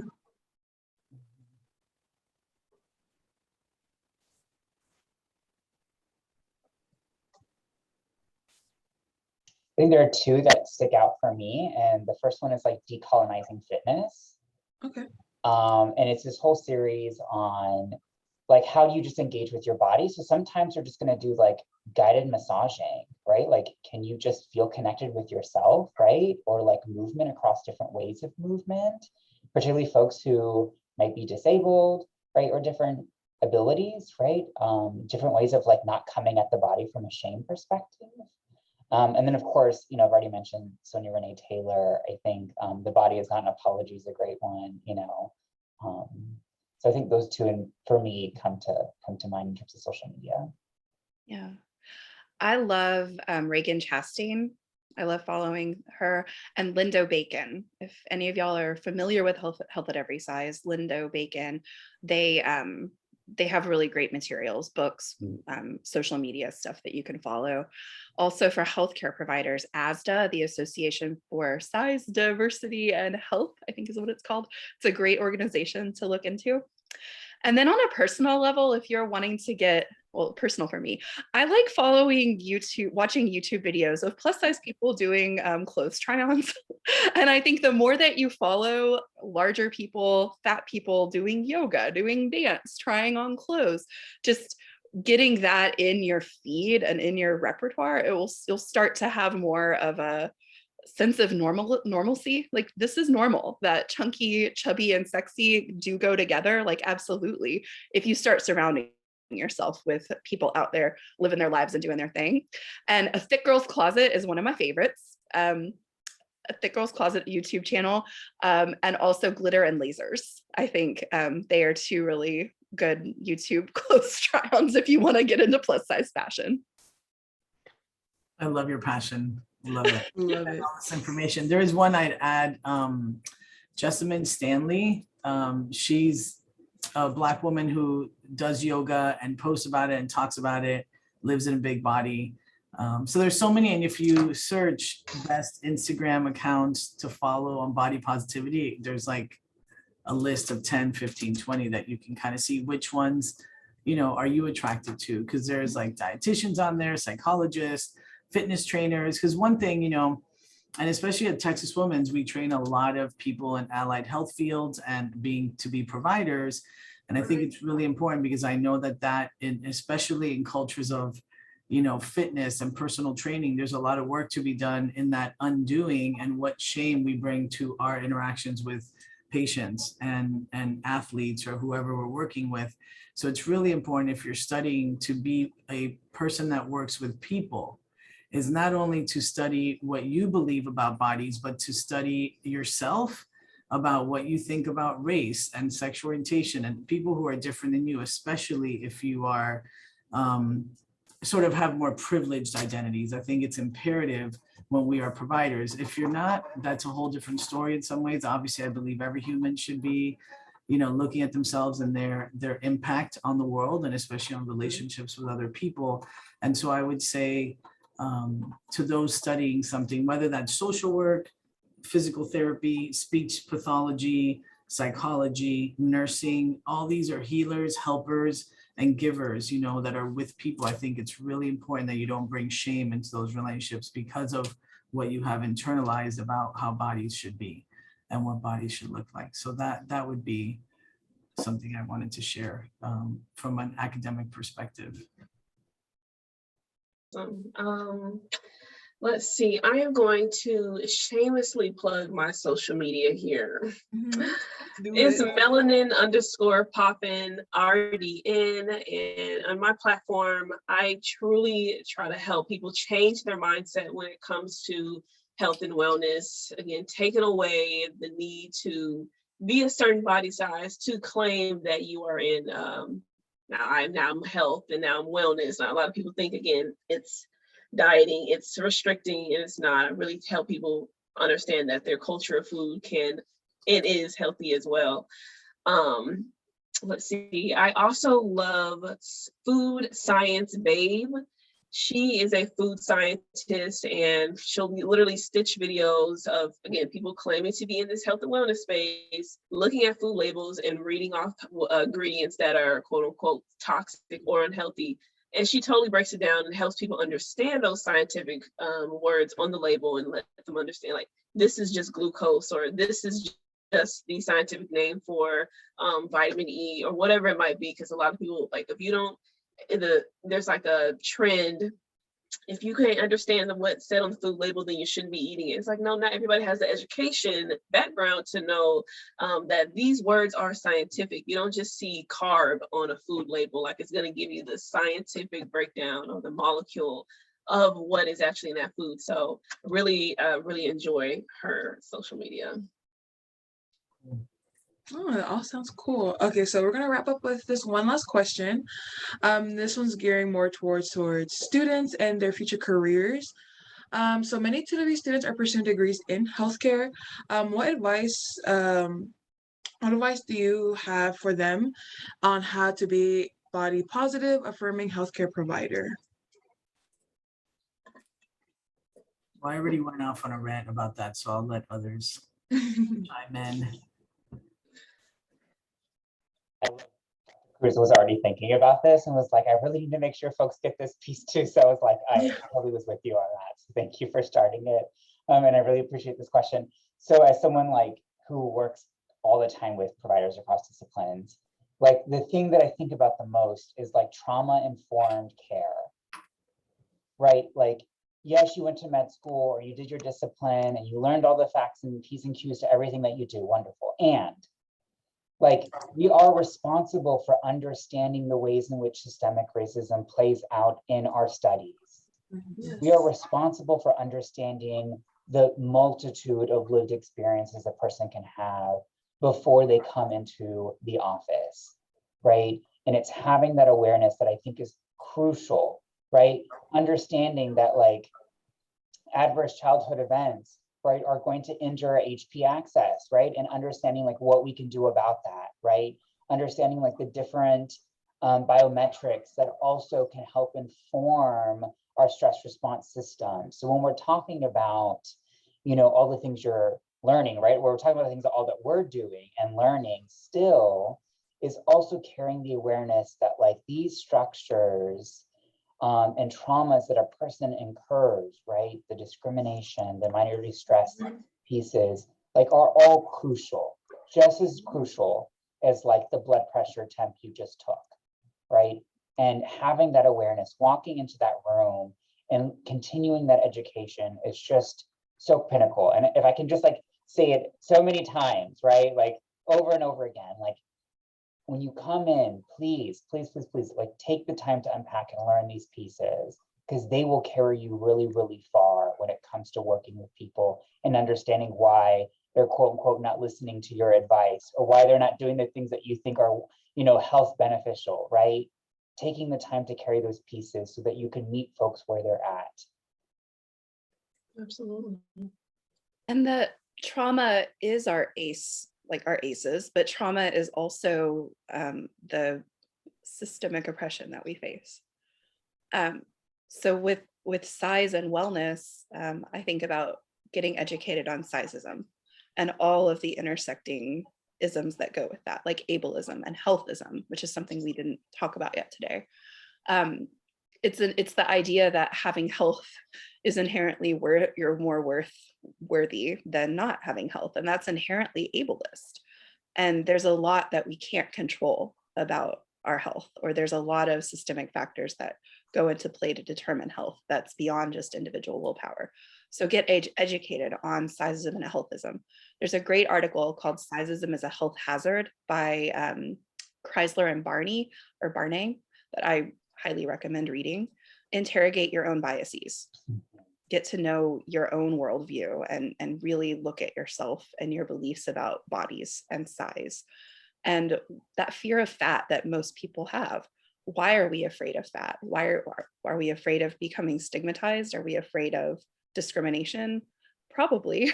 I think there are two that stick out for me, and the first one is like decolonizing fitness. Okay. And it's this whole series on like how do you just engage with your body. So sometimes you're just going to do like guided massaging, right? Like, can you just feel connected with yourself, right? Or like movement across different ways of movement, particularly folks who might be disabled, right? Or different abilities, right? Different ways of like not coming at the body from a shame perspective. And then, of course, you know, I've already mentioned Sonia Renee Taylor. I think The Body is Not an Apology is a great one, you know. So I think those two, and for me, come to mind in terms of social media. Yeah. I love Reagan Chastain. I love following her, and Lindo Bacon. If any of y'all are familiar with Health at Every Size, Lindo Bacon, they have really great materials, books, social media stuff that you can follow. Also for healthcare providers, ASDA, the Association for Size, Diversity, and Health, I think is what it's called. It's a great organization to look into. And then on a personal level, if you're wanting to get, well, personal for me, I like following YouTube, watching YouTube videos of plus size people doing clothes try-ons. And I think the more that you follow larger people, fat people doing yoga, doing dance, trying on clothes, just getting that in your feed and in your repertoire, you'll start to have more of a sense of normalcy. Like, this is normal, that chunky, chubby, and sexy do go together. Like, absolutely, if you start surrounding yourself with people out there living their lives and doing their thing. And A Thick Girl's Closet is one of my favorites. A Thick Girl's Closet YouTube channel, and also Glitter and Lasers. I think they are two really good YouTube clothes try-ons if you want to get into plus size fashion. I love your passion. Love it. Love it. All this information. There is one I'd add. Jessamine Stanley. She's a Black woman who does yoga and posts about it and talks about it, lives in a big body. So there's so many. And if you search best Instagram accounts to follow on body positivity, there's like a list of 10, 15, 20 that you can kind of see which ones, you know, are you attracted to? Because there's like dietitians on there, psychologists, fitness trainers. Because one thing, you know, and especially at Texas Women's, we train a lot of people in allied health fields and to be providers. And I think it's really important because I know that especially in cultures of, you know, fitness and personal training, there's a lot of work to be done in that undoing and what shame we bring to our interactions with patients and athletes or whoever we're working with. So it's really important, if you're studying to be a person that works with people, is not only to study what you believe about bodies, but to study yourself, about what you think about race and sexual orientation and people who are different than you, especially if you are sort of have more privileged identities. I think it's imperative when we are providers. If you're not, that's a whole different story in some ways. Obviously, I believe every human should be, you know, looking at themselves and their impact on the world, and especially on relationships with other people. And so I would say to those studying something, whether that's social work, physical therapy, speech pathology, psychology, nursing, all these are healers, helpers, and givers, you know, that are with people. I think it's really important that you don't bring shame into those relationships because of what you have internalized about how bodies should be and what bodies should look like. So that would be something I wanted to share from an academic perspective. Let's see, I am going to shamelessly plug my social media here. It's melanin_poppin RDN, and on my platform, I truly try to help people change their mindset when it comes to health and wellness. Again, taking away the need to be a certain body size to claim that you are in now I'm health and now I'm wellness. Now a lot of people think, again, it's dieting, it's restricting, and it's not. I really help people understand that their culture of food it is healthy as well. Let's see, I also love Food Science Babe. She is a food scientist, and she'll literally stitch videos of, again, people claiming to be in this health and wellness space, looking at food labels and reading off ingredients that are quote unquote toxic or unhealthy. And she totally breaks it down and helps people understand those scientific words on the label and let them understand, like, this is just glucose, or this is just the scientific name for vitamin E, or whatever it might be. Because a lot of people, like, if you don't, there's like a trend, if you can't understand what's said on the food label, then you shouldn't be eating it. It's like, no, not everybody has the education background to know that these words are scientific. You don't just see carb on a food label, like it's going to give you the scientific breakdown of the molecule of what is actually in that food. So really enjoy her social media. Oh, that all sounds cool. Okay, so we're gonna wrap up with this one last question. This one's gearing more towards students and their future careers. So many TLB students are pursuing degrees in healthcare. What advice do you have for them on how to be body positive, affirming healthcare provider? Well, I already went off on a rant about that, so I'll let others chime in. Cruz was already thinking about this and was like, I really need to make sure folks get this piece too. So I was like, I totally was with you on that. So thank you for starting it. And I really appreciate this question. So as someone like who works all the time with providers across disciplines, like the thing that I think about the most is like trauma-informed care, right? Like, yes, you went to med school or you did your discipline and you learned all the facts and P's and Q's to everything that you do, wonderful. And like, we are responsible for understanding the ways in which systemic racism plays out in our studies. Yes. We are responsible for understanding the multitude of lived experiences a person can have before they come into the office, right? And it's having that awareness that I think is crucial, right? Understanding that like adverse childhood events, right, are going to injure HP access, right? And understanding like what we can do about that, right? Understanding like the different biometrics that also can help inform our stress response system. So when we're talking about, you know, all the things you're learning, right? We're talking about the things that all that we're doing and learning still is also carrying the awareness that like these structures and traumas that a person incurs, right? The discrimination, the minority stress pieces, like are all crucial, just as crucial as like the blood pressure temp you just took, right? And having that awareness, walking into that room and continuing that education is just so pinnacle. And if I can just like say it so many times, right? Like over and over again, like when you come in, please, please, please, please, like take the time to unpack and learn these pieces because they will carry you really, really far when it comes to working with people and understanding why they're quote unquote not listening to your advice or why they're not doing the things that you think are, you know, health beneficial, right? Taking the time to carry those pieces so that you can meet folks where they're at. Absolutely. And the trauma is our ace, like our aces, but trauma is also the systemic oppression that we face. So with size and wellness, I think about getting educated on sizeism and all of the intersecting isms that go with that, like ableism and healthism, which is something we didn't talk about yet today. It's the idea that having health is inherently you're more worthy than not having health, and that's inherently ableist. And there's a lot that we can't control about our health, or there's a lot of systemic factors that go into play to determine health that's beyond just individual willpower. So get educated on sizeism and healthism. There's a great article called Sizeism is a Health Hazard by Chrysler and Barney that I highly recommend reading. Interrogate your own biases. Get to know your own worldview and really look at yourself and your beliefs about bodies and size. And that fear of fat that most people have. why are we afraid of that? Why are we afraid of becoming stigmatized? Are we afraid of discrimination? Probably.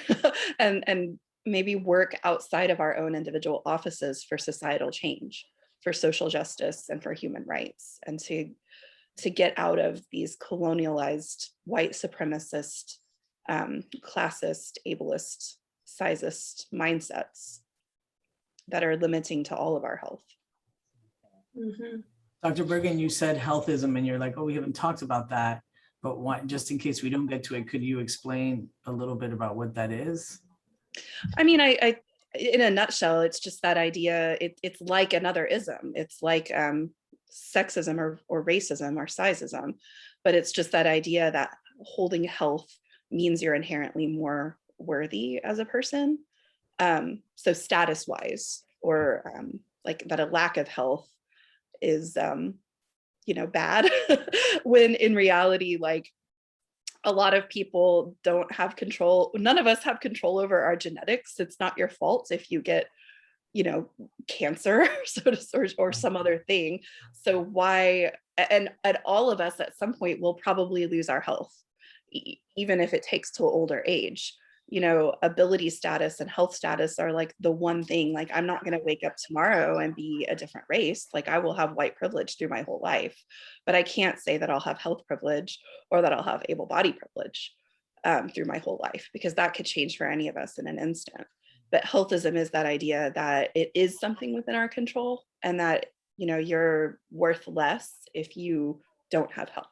and maybe work outside of our own individual offices for societal change, for social justice, and for human rights, and to get out of these colonialized, white supremacist, classist, ableist, sizist mindsets that are limiting to all of our health. Mm-hmm. Dr. Bergen, you said healthism, and you're like, oh, we haven't talked about that, but what, just in case we don't get to it, could you explain a little bit about what that is? I mean, I in a nutshell, it's just that idea. It's like another ism. It's like sexism or racism or sizeism, but it's just that idea that holding health means you're inherently more worthy as a person. So status wise, or like that a lack of health is, bad, when in reality, like, a lot of people don't have control. None of us have control over our genetics. It's not your fault if you get, cancer or some other thing. So why, and all of us at some point will probably lose our health, even if it takes till older age. Ability status and health status are like the one thing. Like, I'm not going to wake up tomorrow and be a different race. Like, I will have white privilege through my whole life, but I can't say that I'll have health privilege or that I'll have able-bodied privilege through my whole life, because that could change for any of us in an instant. But healthism is that idea that it is something within our control, and that, you're worth less if you don't have health.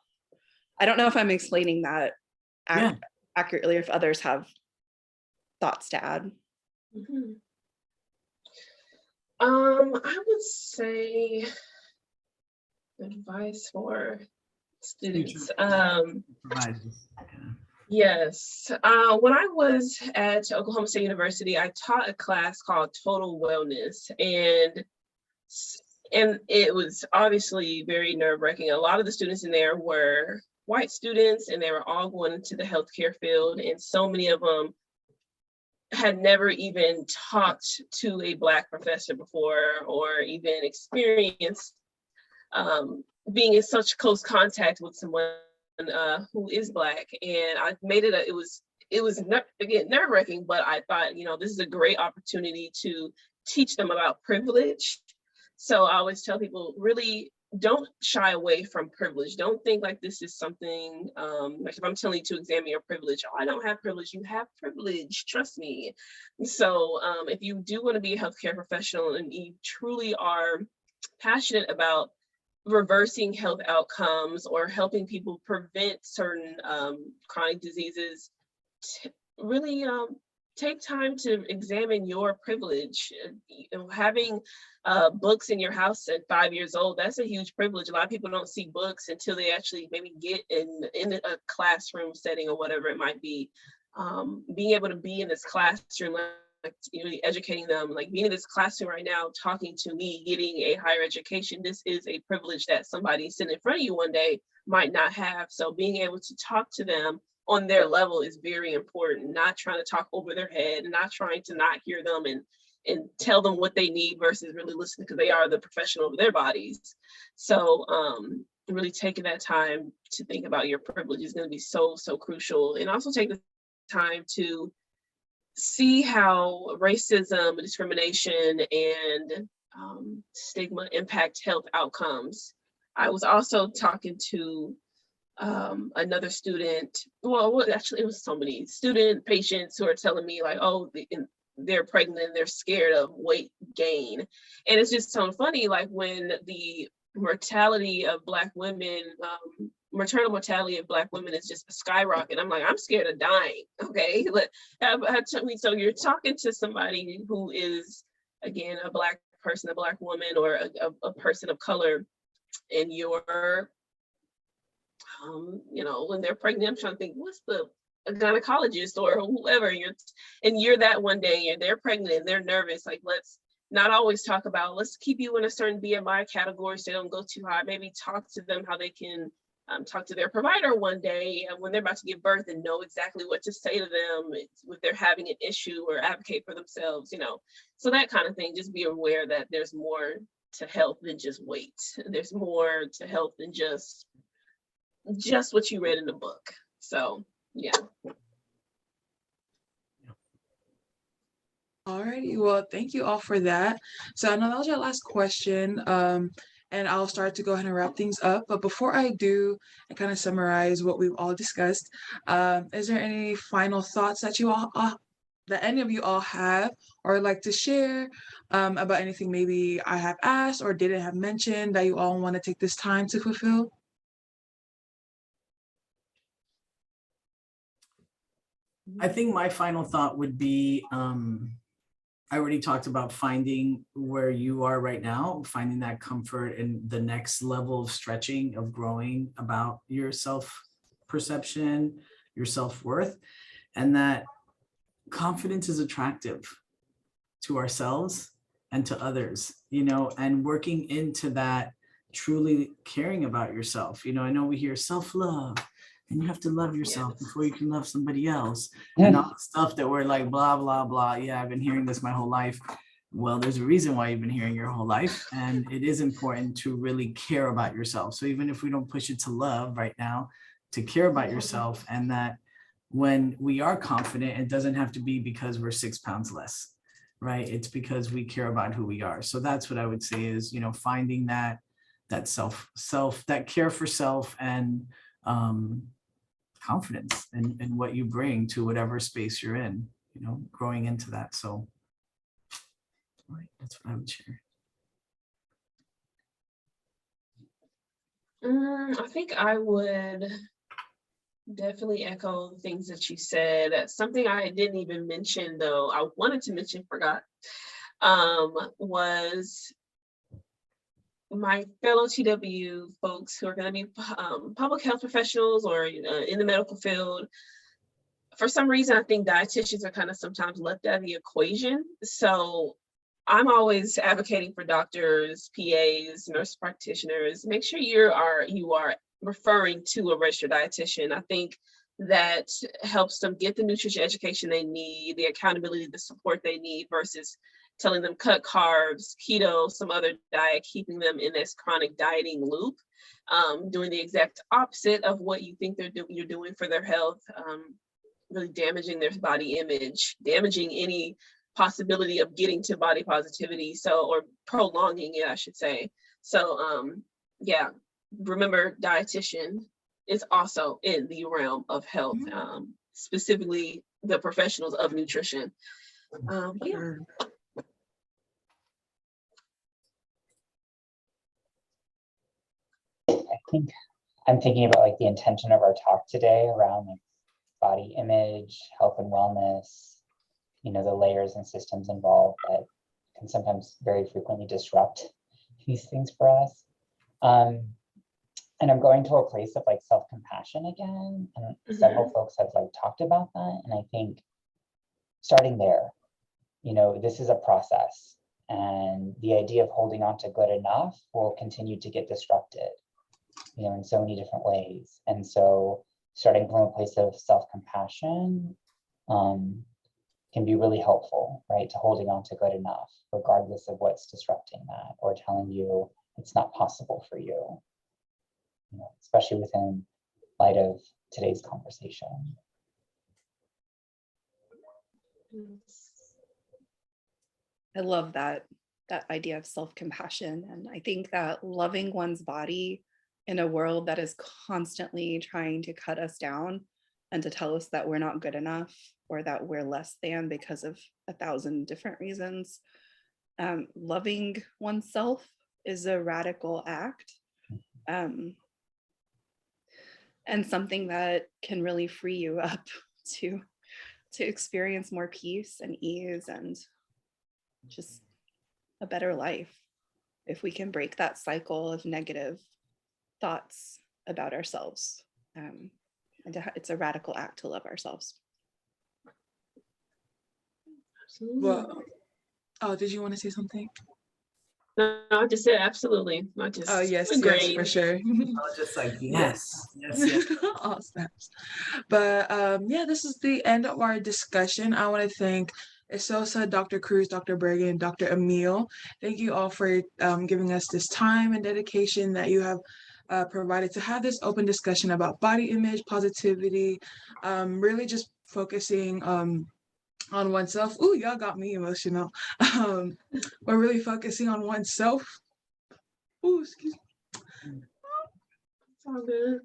I don't know if I'm explaining that accurately, or if others have thoughts to add. Mm-hmm. I would say advice for students. Yes. When I was at Oklahoma State University, I taught a class called Total Wellness, and it was obviously very nerve-wracking. A lot of the students in there were white students, and they were all going into the healthcare field, and so many of them had never even talked to a Black professor before, or even experienced being in such close contact with someone who is Black. And I made it, it was again nerve-wracking, but I thought, this is a great opportunity to teach them about privilege. So I always tell people, really don't shy away from privilege. Don't think like this is something, like if I'm telling you to examine your privilege, oh, I don't have privilege. You have privilege, trust me. So if you do want to be a healthcare professional and you truly are passionate about reversing health outcomes or helping people prevent certain chronic diseases, really take time to examine your privilege. Having books in your house at 5 years old, that's a huge privilege. A lot of people don't see books until they actually maybe get in a classroom setting or whatever it might be. Being able to be in this classroom, like, really educating them, like being in this classroom right now, talking to me, getting a higher education, this is a privilege that somebody sitting in front of you one day might not have. So being able to talk to them on their level is very important, not trying to talk over their head and not trying to not hear them and tell them what they need versus really listening, because they are the professional of their bodies. So really taking that time to think about your privilege is going to be so crucial. And also take the time to see how racism, discrimination, and stigma impact health outcomes. I was also talking to another student, well, actually it was so many student patients who are telling me like, oh, they're pregnant and they're scared of weight gain. And it's just so funny, like when the mortality of Black women, maternal mortality of Black women is just skyrocketing. I'm like, I'm scared of dying. Okay, so you're talking to somebody who is, again, a Black person, a Black woman, or a person of color, and you're, when they're pregnant, I'm trying to think, what's a gynecologist or whoever, you're that one day, and they're pregnant and they're nervous. Like, let's not always talk about, let's keep you in a certain BMI category so they don't go too high. Maybe talk to them how they can talk to their provider one day when they're about to give birth and know exactly what to say to them if they're having an issue, or advocate for themselves, So that kind of thing, just be aware that there's more to health than just weight. There's more to health than just what you read in the book. So yeah. Alrighty, well, thank you all for that. So I know that was your last question, and I'll start to go ahead and wrap things up. But before I do, and kind of summarize what we've all discussed, is there any final thoughts that you all, that any of you all have or would like to share about anything maybe I have asked or didn't have mentioned that you all want to take this time to fulfill? I think my final thought would be, I already talked about finding where you are right now, finding that comfort and the next level of stretching, of growing about your self-perception, your self-worth, and that confidence is attractive to ourselves and to others, you know, and working into that, truly caring about yourself. You know, I know we hear self-love, and you have to love yourself before you can love somebody else. And all the stuff that we're like, blah, blah, blah. Yeah, I've been hearing this my whole life. Well, there's a reason why you've been hearing your whole life. And it is important to really care about yourself. So even if we don't push it to love right now, to care about yourself, and that when we are confident, it doesn't have to be because we're 6 pounds less, right? It's because we care about who we are. So that's what I would say is, you know, finding that self, that care for self, and confidence in what you bring to whatever space you're in, you know, growing into that. So right, that's what I would share. I think I would definitely echo the things that you said. Something I didn't even mention, though, I wanted to mention, forgot, was my fellow TW folks who are going to be public health professionals or in the medical field. For some reason, I think dietitians are kind of sometimes left out of the equation. So I'm always advocating for doctors, PAs, nurse practitioners, make sure you are referring to a registered dietitian. I think that helps them get the nutrition education they need, the accountability, the support they need, versus telling them cut carbs, keto, some other diet, keeping them in this chronic dieting loop, doing the exact opposite of what you think you're doing for their health, really damaging their body image, damaging any possibility of getting to body positivity, or prolonging it, I should say. So yeah, remember, dietitian is also in the realm of health, specifically the professionals of nutrition. Yeah. I think I'm thinking about like the intention of our talk today around like body image, health and wellness, you know, the layers and systems involved that can sometimes very frequently disrupt these things for us. And I'm going to a place of like self-compassion again. And several folks have like talked about that. And I think starting there, you know, this is a process, and the idea of holding on to good enough will continue to get disrupted, you know, in so many different ways. And so starting from a place of self-compassion can be really helpful, right? To holding on to good enough, regardless of what's disrupting that or telling you it's not possible for you, you know, especially within light of today's conversation. I love that idea of self-compassion. And I think that loving one's body in a world that is constantly trying to cut us down and to tell us that we're not good enough or that we're less than because of 1,000 different reasons. Loving oneself is a radical act, and something that can really free you up to experience more peace and ease and just a better life if we can break that cycle of negative thoughts about ourselves. And it's a radical act to love ourselves. Well, oh, did you want to say something? No, I just said absolutely. Oh, yes, agreed. yes, for sure. I was just like, yes. All snaps. But yeah, this is the end of our discussion. I want to thank Esosa, Dr. Cruz, Dr. Bergen, Dr. Amil. Thank you all for giving us this time and dedication that you have provided to have this open discussion about body image, positivity, really just focusing on oneself. Ooh, y'all got me emotional. We're really focusing on oneself. Ooh, excuse me. It's all good.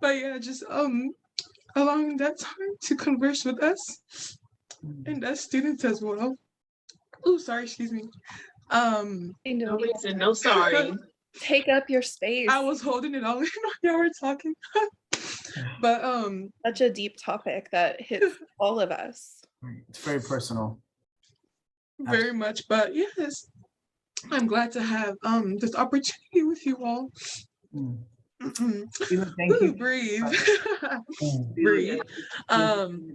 But yeah, just allowing that time to converse with us and as students as well. Oh, sorry, excuse me. I No know. reason, no sorry. Take up your space. I was holding it all in while y'all were talking. But Such a deep topic that hits all of us. It's very personal. very much. But yes, I'm glad to have this opportunity with you all. Thank you. Breathe. Mm. Breathe.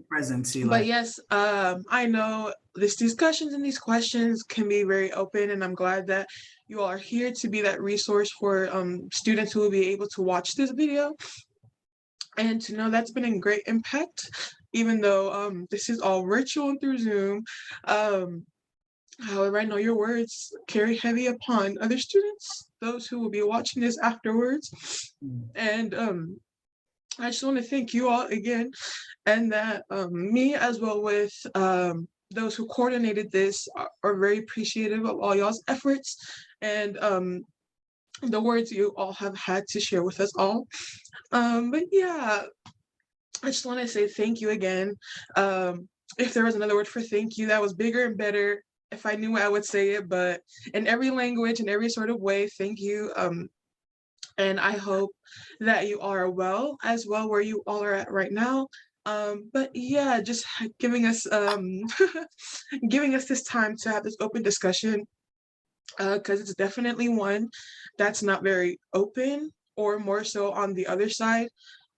Present, But yes, I know these discussions and these questions can be very open, and I'm glad that you all are here to be that resource for students who will be able to watch this video, and to know that's been a great impact, even though this is all virtual and through Zoom. However, I know your words carry heavy upon other students, those who will be watching this afterwards, and I just want to thank you all again, and that me as well with those who coordinated this are very appreciative of all y'all's efforts and the words you all have had to share with us all. But yeah, I just want to say thank you again. If there was another word for thank you that was bigger and better, if I knew I would say it, but in every language, in every sort of way, thank you. And I hope that you are well as well where you all are at right now. But yeah, just giving us giving us this time to have this open discussion, because it's definitely one that's not very open, or more so on the other side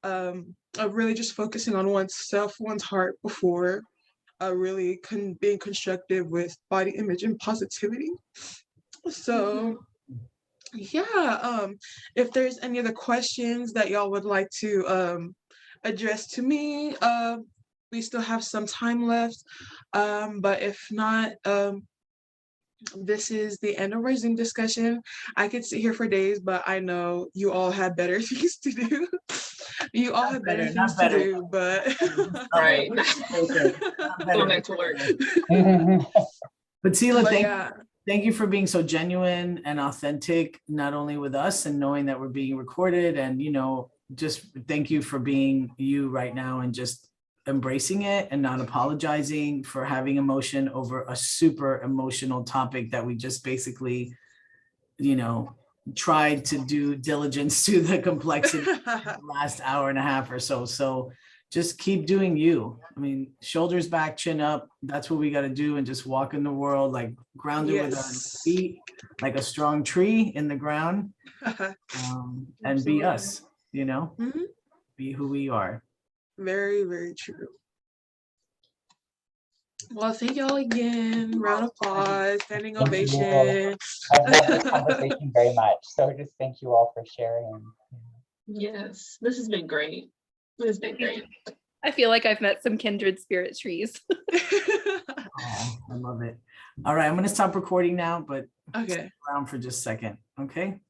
of really just focusing on oneself, one's heart before really being constructive with body image and positivity. So yeah, if there's any other questions that y'all would like to address to me, we still have some time left, but if not, this is the end of our Zoom discussion. I could sit here for days, but I know you all have better things to do. You all have better things to do, but Right. Going back to work. But Pisila, But thank you for being so genuine and authentic, not only with us and knowing that we're being recorded, and just thank you for being you right now and just embracing it and not apologizing for having emotion over a super emotional topic that we just basically, tried to do diligence to the complexity the last hour and a half or so. So just keep doing you. I mean, shoulders back, chin up. That's what we got to do, and just walk in the world like grounded with our feet, like a strong tree in the ground, and be us, be who we are. Very, very true. Well, thank y'all again. Round of applause, standing ovation. I've loved this conversation very much. So just thank you all for sharing. Yes, this has been great. This has been great. I feel like I've met some kindred spirit trees. Oh, I love it. All right, I'm going to stop recording now, but Okay. stick around for just a second. Okay.